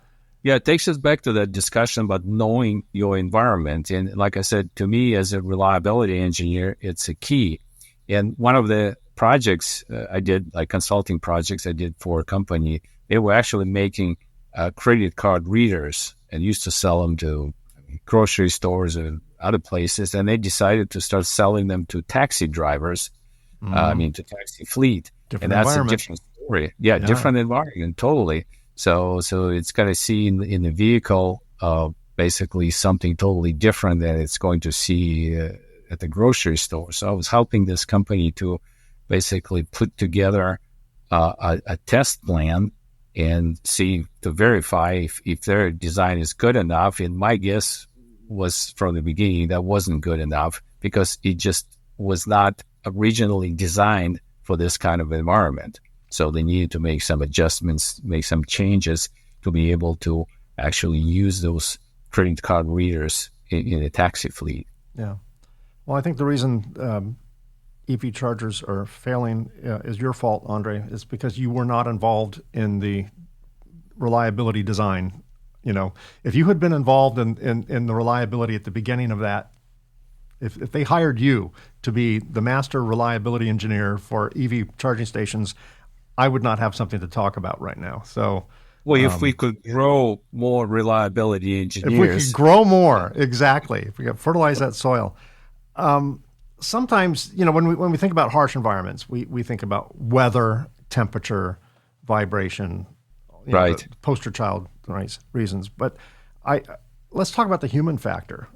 [SPEAKER 3] It takes us back to that discussion about knowing your environment. And like I said, to me as a reliability engineer, it's a key. And one of the projects I did, like consulting projects I did for a company, they were actually making credit card readers and used to sell them to grocery stores and other places. And they decided to start selling them to taxi drivers, to taxi fleet.
[SPEAKER 1] Different
[SPEAKER 3] and that's a
[SPEAKER 1] environment.
[SPEAKER 3] different story. Yeah, different environment, totally. So it's going to see in the vehicle basically something totally different than it's going to see at the grocery store. So I was helping this company to basically put together a test plan and see to verify if their design is good enough. And my guess was from the beginning that wasn't good enough because it just was not originally designed for this kind of environment. So they needed to make some adjustments, make some changes to be able to actually use those credit card readers in a taxi fleet.
[SPEAKER 1] Yeah. Well, I think the reason EV chargers are failing is your fault, Andre, is because you were not involved in the reliability design. If you had been involved in the reliability at the beginning of that, if they hired you to be the master reliability engineer for EV charging stations, I would not have something to talk about right now. So,
[SPEAKER 3] well, if we could grow more reliability engineers,
[SPEAKER 1] if we could grow more, exactly. If we could fertilize that soil. Sometimes, when we think about harsh environments, we think about weather, temperature, vibration,
[SPEAKER 3] right?
[SPEAKER 1] Poster child reasons. But let's talk about the human factor.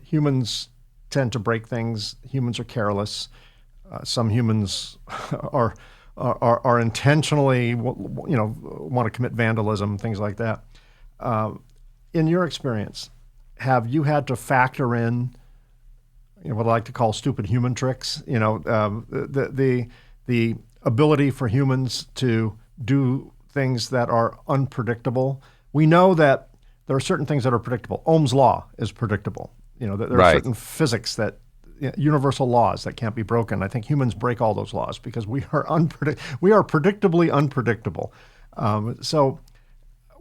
[SPEAKER 1] Humans tend to break things. Humans are careless. Some humans are intentionally, want to commit vandalism, things like that. In your experience, have you had to factor in what I like to call stupid human tricks? The ability for humans to do things that are unpredictable. We know that there are certain things that are predictable. Ohm's law is predictable. There are certain physics that universal laws that can't be broken. I think humans break all those laws because we are predictably unpredictable. So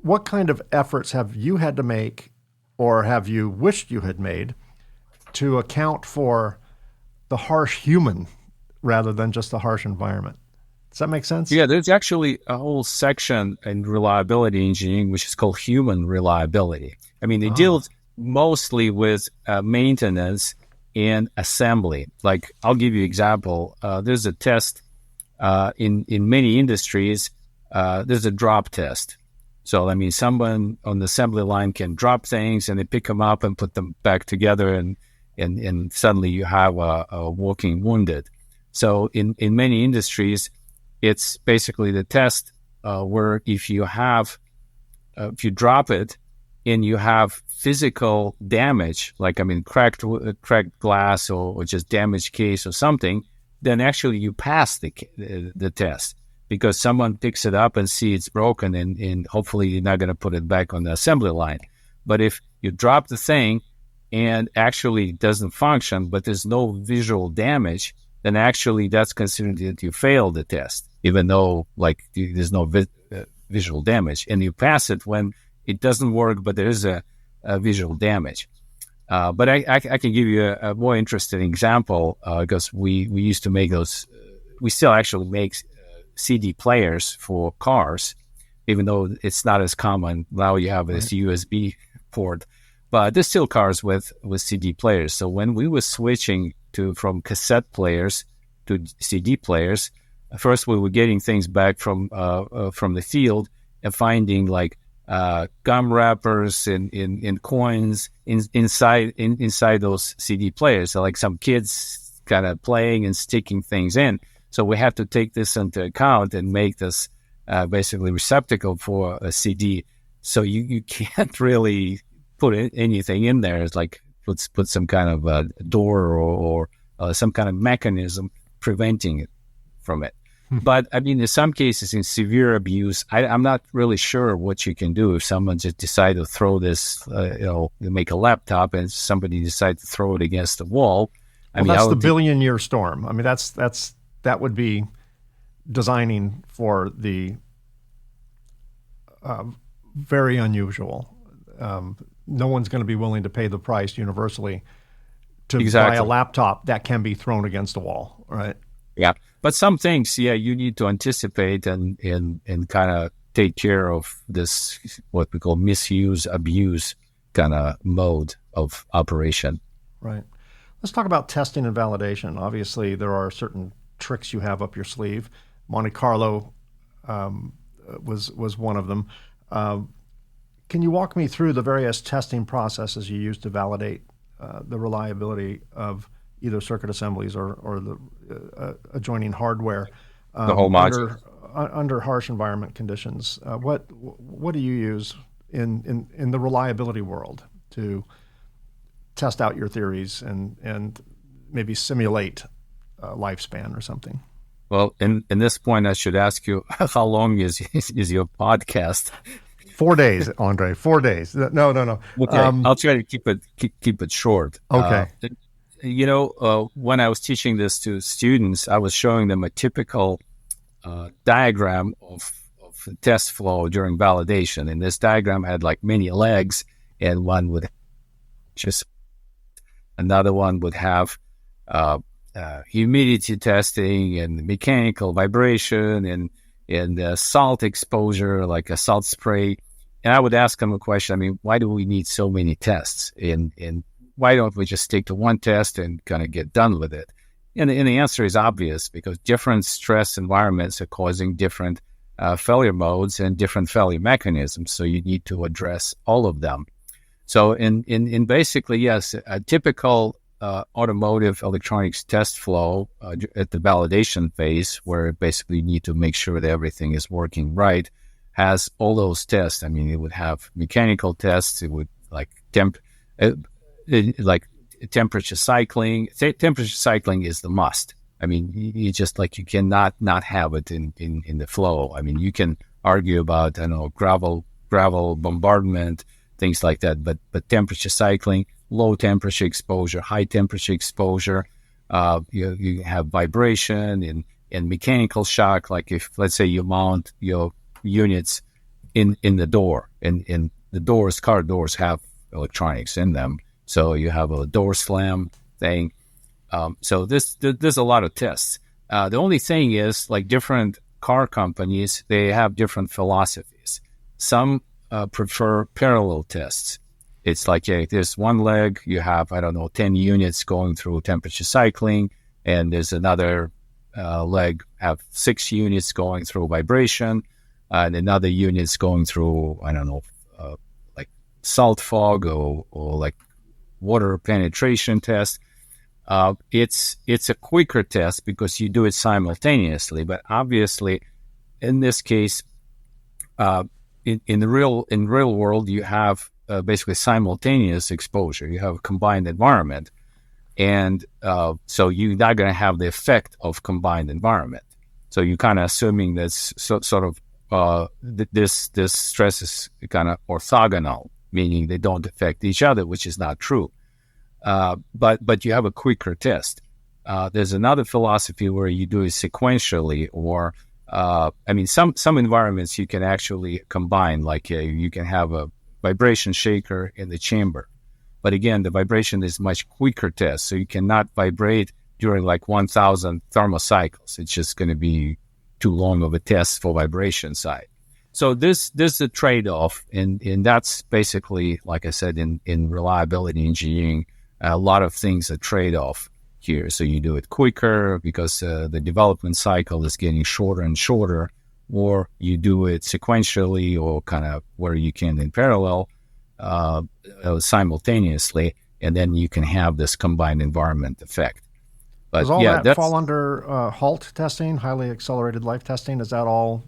[SPEAKER 1] what kind of efforts have you had to make, or have you wished you had made, to account for the harsh human rather than just the harsh environment? Does that make sense?
[SPEAKER 3] Yeah, there's actually a whole section in reliability engineering which is called human reliability. I mean, it deals mostly with maintenance and assembly. Like, I'll give you an example. There's a test in many industries. There's a drop test. So, I mean, someone on the assembly line can drop things and they pick them up and put them back together, and suddenly you have a walking wounded. So in many industries, it's basically the test where if you drop it and you have physical damage, like, I mean, cracked glass or just damaged case or something, then actually you pass the test, because someone picks it up and see it's broken, and hopefully you're not going to put it back on the assembly line. But if you drop the thing and actually it doesn't function, but there's no visual damage, then actually that's considered that you failed the test, even though, like, there's no visual damage. And you pass it when it doesn't work, but there is a visual damage. But I can give you a more interesting example, because we used to make those. We still actually make CD players for cars, even though it's not as common. Now you have this USB port, but there's still cars with CD players. So when we were switching from cassette players to CD players, first we were getting things back from the field and finding like gum wrappers and coins inside those CD players. So like some kids kind of playing and sticking things in. So we have to take this into account and make this basically receptacle for a CD. So you can't really put anything in there. It's like put some kind of a door or some kind of mechanism preventing it from it. But I mean, in some cases, in severe abuse, I'm not really sure what you can do if someone just decide to throw this, make a laptop and somebody decide to throw it against the wall.
[SPEAKER 1] That's the billion-year storm. I mean, that would be designing for the very unusual. No one's going to be willing to pay the price universally to buy a laptop that can be thrown against a wall, right?
[SPEAKER 3] Yeah, but some things, you need to anticipate and kind of take care of this, what we call misuse, abuse kind of mode of operation.
[SPEAKER 1] Right. Let's talk about testing and validation. Obviously, there are certain tricks you have up your sleeve. Monte Carlo was one of them. Can you walk me through the various testing processes you use to validate the reliability of either circuit assemblies or the adjoining hardware
[SPEAKER 3] the whole module
[SPEAKER 1] under harsh environment conditions? What do you use in the reliability world to test out your theories and maybe simulate lifespan or something?
[SPEAKER 3] Well, in this point, I should ask you, how long is your podcast?
[SPEAKER 1] 4 days, Andre. 4 days. No.
[SPEAKER 3] Okay, I'll try to keep it short.
[SPEAKER 1] Okay.
[SPEAKER 3] When I was teaching this to students, I was showing them a typical diagram of test flow during validation, and this diagram had like many legs, and one would just another one would have humidity testing and mechanical vibration and salt exposure, like a salt spray. And I would ask them a question. I mean, why do we need so many tests? And why don't we just stick to one test and kind of get done with it? And the answer is obvious, because different stress environments are causing different failure modes and different failure mechanisms. So you need to address all of them. So in basically, yes, a typical automotive electronics test flow at the validation phase, where basically you need to make sure that everything is working right, has all those tests. I mean, it would have mechanical tests. It would like temperature cycling. Temperature cycling is the must. I mean, you just like, you cannot not have it in the flow. I mean, you can argue about, gravel bombardment, things like that, but temperature cycling, low temperature exposure, high temperature exposure, you have vibration and mechanical shock. Like if, let's say, you mount your units in the door. In the doors, car doors have electronics in them. So you have a door slam thing. So there's a lot of tests. The only thing is, like different car companies, they have different philosophies. Some prefer parallel tests. It's like, there's one leg, you have, 10 units going through temperature cycling, and there's another leg have 6 units going through vibration, and another unit's going through, like salt fog or like water penetration test. It's a quicker test because you do it simultaneously, but obviously in this case, in real world, you have basically simultaneous exposure. You have a combined environment, and so you're not going to have the effect of combined environment. So you're kind of assuming that's this stress is kind of orthogonal, meaning they don't affect each other, which is not true. But you have a quicker test. There's another philosophy where you do it sequentially, or some environments you can actually combine, like you can have a vibration shaker in the chamber. But again, the vibration is much quicker test, so you cannot vibrate during like 1,000 thermocycles. It's just going to be too long of a test for vibration side. So this is a trade-off, and that's basically, like I said, in reliability engineering, a lot of things are trade-off here. So you do it quicker because the development cycle is getting shorter and shorter, or you do it sequentially, or kind of where you can in parallel, simultaneously, and then you can have this combined environment effect. But
[SPEAKER 1] does all that fall under HALT testing, highly accelerated life testing? Is that all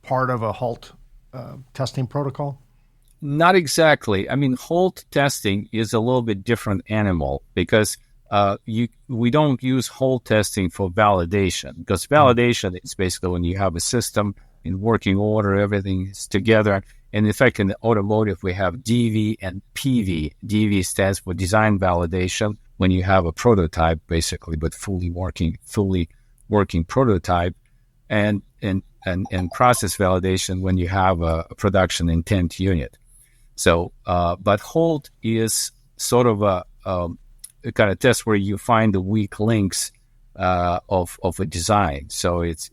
[SPEAKER 1] part of a HALT testing protocol?
[SPEAKER 3] Not exactly. I mean, HALT testing is a little bit different animal because we don't use HALT testing for validation, because validation is basically when you have a system in working order, everything is together. And in fact, in the automotive, we have DV and PV. DV stands for design validation, when you have a prototype, basically, but fully working prototype, and process validation when you have a production intent unit. So, but HALT is sort of a kind of test where you find the weak links of a design. So it's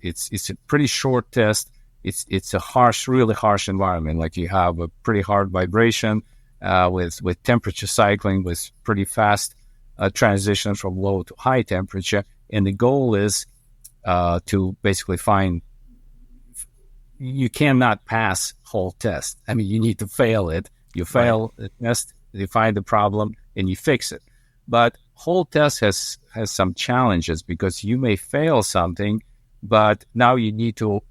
[SPEAKER 3] a pretty short test. It's a really harsh environment. Like you have a pretty hard vibration with temperature cycling, with pretty fast transition from low to high temperature. And the goal is to basically find. You cannot pass HALT test. I mean, you need to fail it. You fail the test, you find the problem, and you fix it. But HALT test has some challenges because you may fail something, but now you need to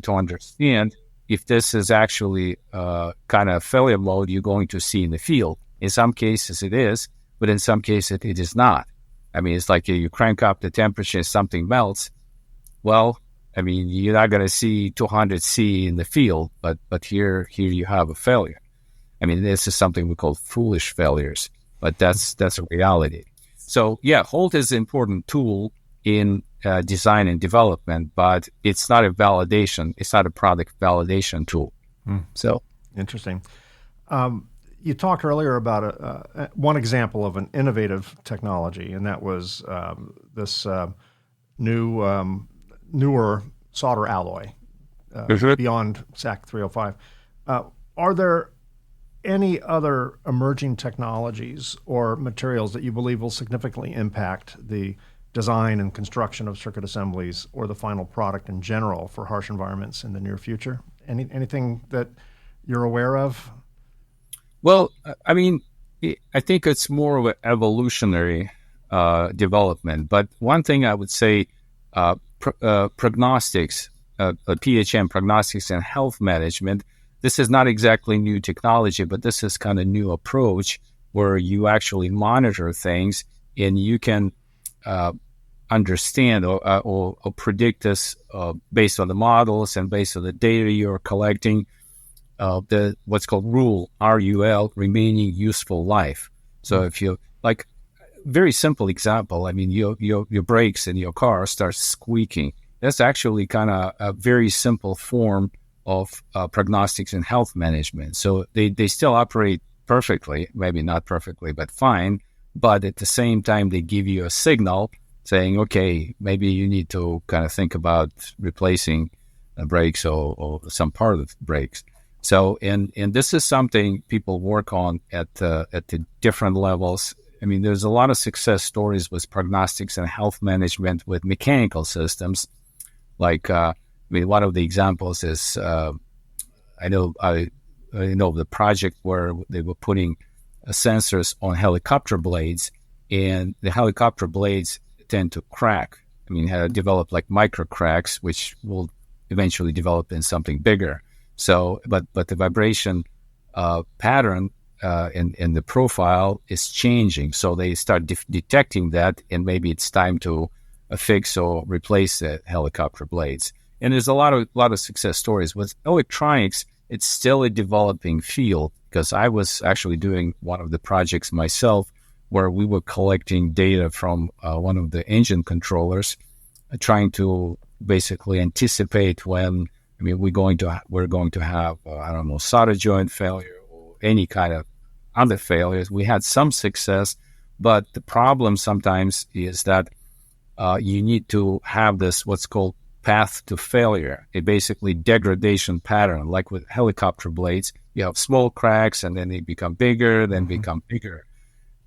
[SPEAKER 3] understand if this is actually kind of failure mode you're going to see in the field. In some cases it is, but in some cases it is not. I mean, it's like you crank up the temperature and something melts. Well, I mean, you're not going to see 200 C in the field, but here you have a failure. I mean, this is something we call foolish failures, but that's a reality. So yeah, HALT is an important tool in design and development, but it's not a validation. It's not a product validation tool. So
[SPEAKER 1] interesting. You talked earlier about one example of an innovative technology, and that was this newer solder alloy beyond SAC 305. Are there any other emerging technologies or materials that you believe will significantly impact the design and construction of circuit assemblies or the final product in general for harsh environments in the near future? Anything that you're aware of?
[SPEAKER 3] Well, I mean, I think it's more of an evolutionary development. But one thing I would say, prognostics, PHM, prognostics and health management, this is not exactly new technology, but this is kind of new approach where you actually monitor things and you can understand or predict this based on the models and based on the data you're collecting. The what's called RUL, remaining useful life. So if you like, very simple example. I mean, your brakes in your car start squeaking. That's actually kind of a very simple form of prognostics and health management. So they still operate perfectly, maybe not perfectly, but fine. But at the same time, they give you a signal saying, okay, maybe you need to kind of think about replacing brakes or some part of the brakes. So, and this is something people work on at the different levels. I mean, there's a lot of success stories with prognostics and health management with mechanical systems. Like, I mean, one of the examples is, I know the project where they were putting sensors on helicopter blades, and the helicopter blades tend to crack. I mean, develop like micro cracks, which will eventually develop in something bigger. So, but the vibration pattern in the profile is changing. So they start detecting that, and maybe it's time to fix or replace the helicopter blades. And there's a lot of success stories with electronics. It's still a developing field, because I was actually doing one of the projects myself where we were collecting data from one of the engine controllers, trying to basically anticipate when, I mean, we're going to have I don't know, solder joint failure or any kind of other failures. We had some success, but the problem sometimes is that you need to have this what's called path to failure, a basically degradation pattern. Like with helicopter blades, you have small cracks and then they become bigger, then become bigger.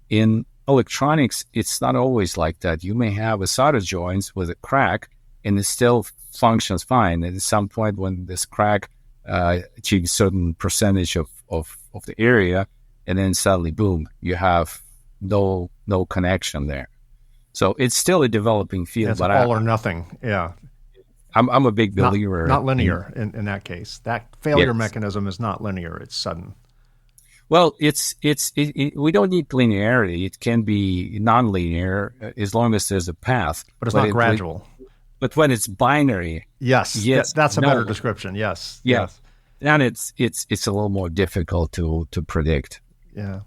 [SPEAKER 3] In electronics, it's not always like that. You may have a solder joint with a crack and it still functions fine. And at some point when this crack achieves a certain percentage of the area, and then suddenly, boom, you have no connection there. So it's still a developing field.
[SPEAKER 1] It's
[SPEAKER 3] but
[SPEAKER 1] all or nothing, yeah.
[SPEAKER 3] I'm a big believer.
[SPEAKER 1] Not linear in that case. That failure mechanism is not linear. It's sudden.
[SPEAKER 3] Well, we don't need linearity. It can be nonlinear as long as there's a path.
[SPEAKER 1] But it's not gradual.
[SPEAKER 3] But when it's binary,
[SPEAKER 1] yes, that's a better description. Yes,
[SPEAKER 3] yeah,
[SPEAKER 1] yes.
[SPEAKER 3] And it's a little more difficult to predict.
[SPEAKER 1] Yeah,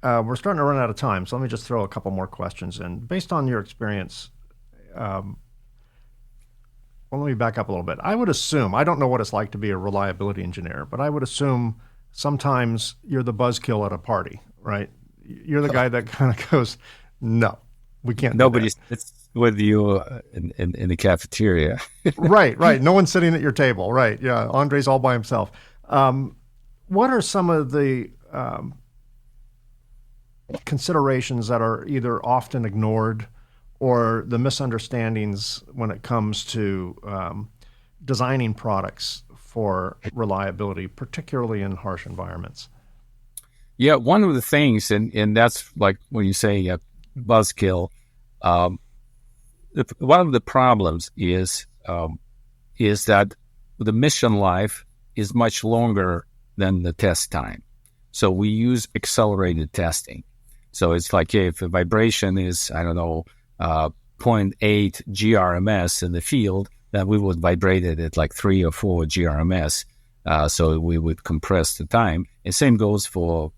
[SPEAKER 1] we're starting to run out of time, so let me just throw a couple more questions in. Based on your experience, well, let me back up a little bit. I would assume, I don't know what it's like to be a reliability engineer, but I would assume sometimes you're the buzzkill at a party, right? You're the guy that kind of goes, no, we can't.
[SPEAKER 3] Nobody sits with you in the cafeteria.
[SPEAKER 1] Right. No one's sitting at your table. Right. Yeah. Andre's all by himself. What are some of the considerations that are either often ignored or the misunderstandings when it comes to designing products for reliability, particularly in harsh environments?
[SPEAKER 3] Yeah, one of the things, and that's like when you say buzzkill, one of the problems is that the mission life is much longer than the test time. So we use accelerated testing. So it's like, hey, if the vibration is, I don't know, 0.8 GRMS in the field, then we would vibrate it at like 3 or 4 GRMS. So we would compress the time. And same goes for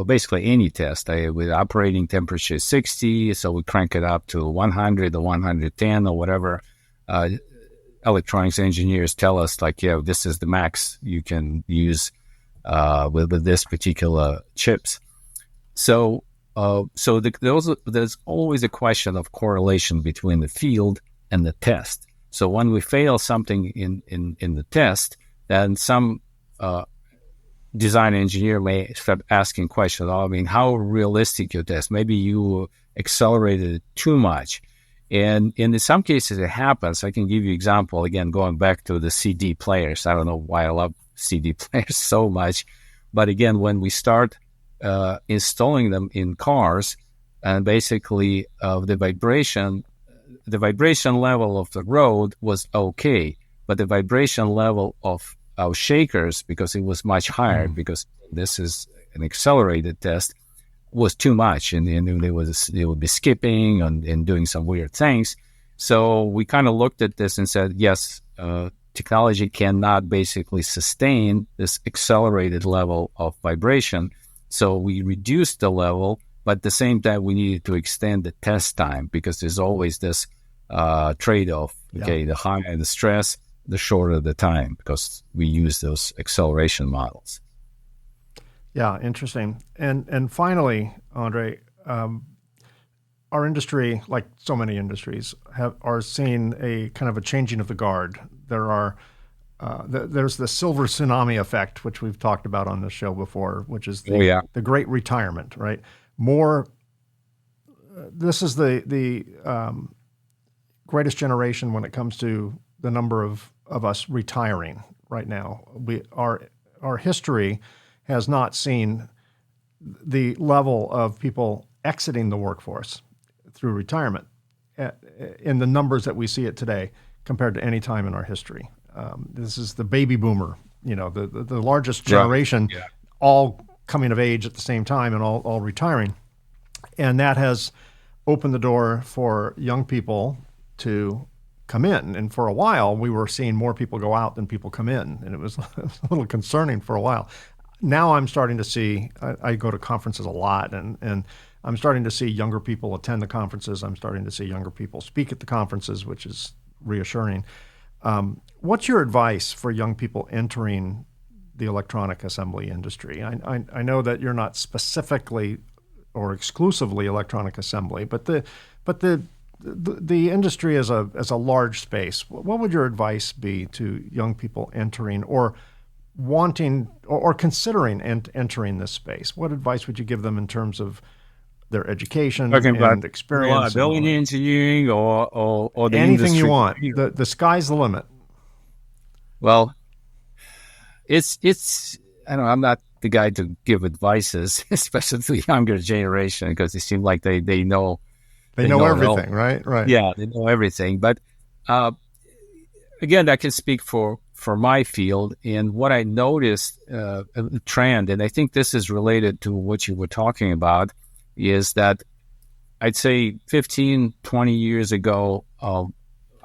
[SPEAKER 3] basically any test. With operating temperature 60, so we crank it up to 100 or 110 or whatever. Electronics engineers tell us, like, yeah, this is the max you can use with this particular chips. So there's always a question of correlation between the field and the test. So when we fail something in the test, then some design engineer may start asking questions. I mean, how realistic your test? Maybe you accelerated it too much. And in some cases it happens. I can give you an example, again, going back to the CD players. I don't know why I love CD players so much. But again, when we start installing them in cars, and basically the vibration level of the road was okay, but the vibration level of our shakers, because it was much higher, because this is an accelerated test, was too much, and they would be skipping and doing some weird things. So we kind of looked at this and said, yes, technology cannot basically sustain this accelerated level of vibration. So we reduced the level, but at the same time, we needed to extend the test time, because there's always this trade-off. Okay, the higher the stress, the shorter the time, because we use those acceleration models.
[SPEAKER 1] Yeah, interesting. And finally, Andre, our industry, like so many industries, are seeing a kind of a changing of the guard. There's the silver tsunami effect, which we've talked about on this show before, which is the great retirement, right? This is the greatest generation when it comes to the number of us retiring right now. Our history has not seen the level of people exiting the workforce through retirement in the numbers that we see it today compared to any time in our history. This is the baby boomer, the largest generation, all coming of age at the same time and all retiring. And that has opened the door for young people to come in. And for a while, we were seeing more people go out than people come in. And it was a little concerning for a while. Now I'm starting to see, I go to conferences a lot, and I'm starting to see younger people attend the conferences. I'm starting to see younger people speak at the conferences, which is reassuring. What's your advice for young people entering the electronic assembly industry? I know that you're not specifically or exclusively electronic assembly, but the industry is a large space. What would your advice be to young people entering or wanting or considering entering this space? What advice would you give them in terms of their education and experience?
[SPEAKER 3] Reliability engineering or the
[SPEAKER 1] anything
[SPEAKER 3] industry.
[SPEAKER 1] You want. The sky's the limit.
[SPEAKER 3] Well, it's I don't know, I'm not the guy to give advices, especially to the younger generation, because they seem like they know
[SPEAKER 1] everything, right?
[SPEAKER 3] Yeah, they know everything. But again, I can speak for my field, and what I noticed a trend, and I think this is related to what you were talking about, is that I'd say 15, 20 years ago,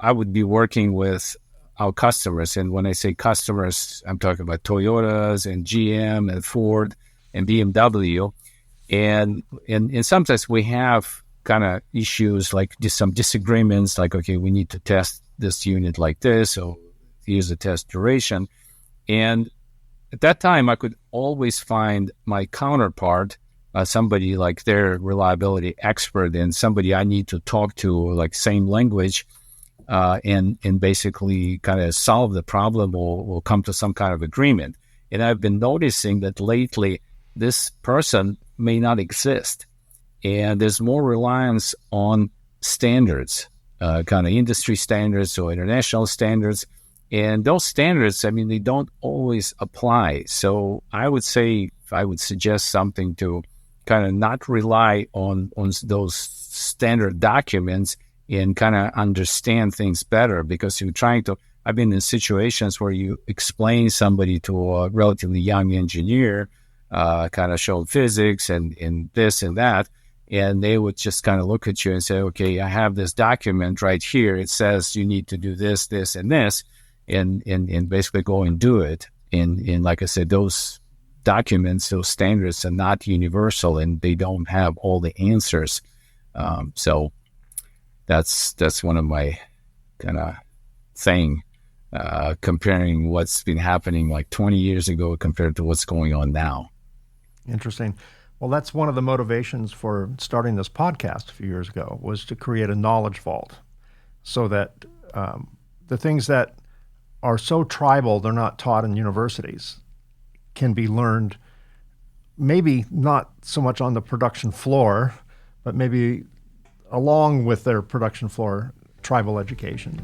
[SPEAKER 3] I would be working with our customers. And when I say customers, I'm talking about Toyotas and GM and Ford and BMW. And sometimes we have kind of issues, like just some disagreements, like, okay, we need to test this unit like this, or here's the test duration. And at that time, I could always find my counterpart, somebody like their reliability expert, and somebody I need to talk to, like same language, and basically kind of solve the problem or come to some kind of agreement. And I've been noticing that lately this person may not exist. And there's more reliance on standards, kind of industry standards or international standards. And those standards, I mean, they don't always apply. So I would say, if I would suggest something, to kind of not rely on those standard documents and kind of understand things better, because you're trying to, I've been in situations where you explain somebody to a relatively young engineer, kind of show physics and this and that, and they would just kind of look at you and say, okay, I have this document right here. It says you need to do this, this, and this, and basically go and do it. And like I said, those documents, those standards are not universal, and they don't have all the answers. So that's one of my kind of thing, comparing what's been happening like 20 years ago compared to what's going on now.
[SPEAKER 1] Interesting. Well, that's one of the motivations for starting this podcast a few years ago, was to create a knowledge vault, so that the things that are so tribal, they're not taught in universities, can be learned, maybe not so much on the production floor, but maybe along with their production floor tribal education.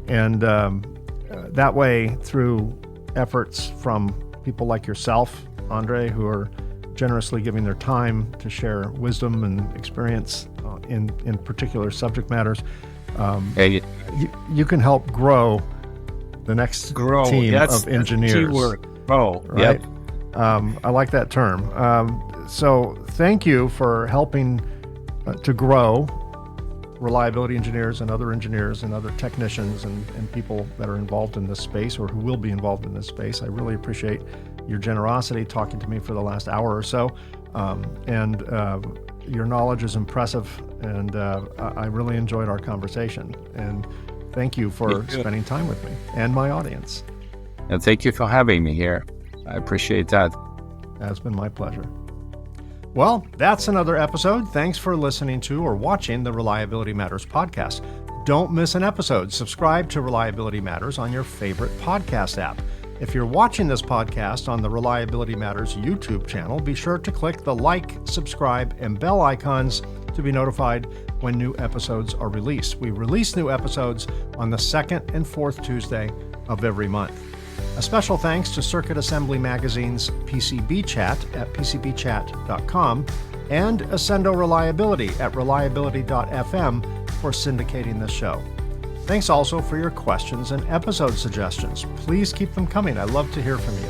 [SPEAKER 1] And that way, through efforts from people like yourself, Andre, who are generously giving their time to share wisdom and experience in particular subject matters, you can help grow the next team of engineers.
[SPEAKER 3] That's keyword. Grow.
[SPEAKER 1] Right?
[SPEAKER 3] Yep.
[SPEAKER 1] I like that term. So thank you for helping to grow reliability engineers and other technicians and people that are involved in this space, or who will be involved in this space. I really appreciate your generosity talking to me for the last hour or so. And your knowledge is impressive, and I really enjoyed our conversation. And Thank you for spending time with me and my audience.
[SPEAKER 3] And thank you for having me here. I appreciate that.
[SPEAKER 1] That's been my pleasure. Well, that's another episode. Thanks for listening to or watching the Reliability Matters podcast. Don't miss an episode. Subscribe to Reliability Matters on your favorite podcast app. If you're watching this podcast on the Reliability Matters YouTube channel, be sure to click the like, subscribe, and bell icons to be notified when new episodes are released. We release new episodes on the second and fourth Tuesday of every month. A special thanks to Circuit Assembly Magazine's PCB Chat at pcbchat.com and Ascendo Reliability at reliability.fm for syndicating this show. Thanks also for your questions and episode suggestions. Please keep them coming. I love to hear from you.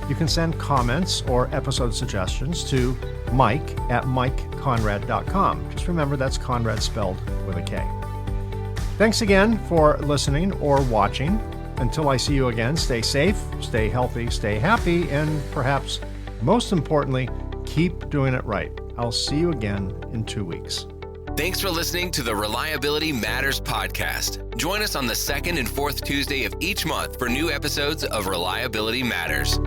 [SPEAKER 1] You can send comments or episode suggestions to Mike at mikeconrad.com. Just remember that's Conrad spelled with a K. Thanks again for listening or watching. Until I see you again, stay safe, stay healthy, stay happy, and perhaps most importantly, keep doing it right. I'll see you again in 2 weeks.
[SPEAKER 2] Thanks for listening to the Reliability Matters podcast. Join us on the second and fourth Tuesday of each month for new episodes of Reliability Matters.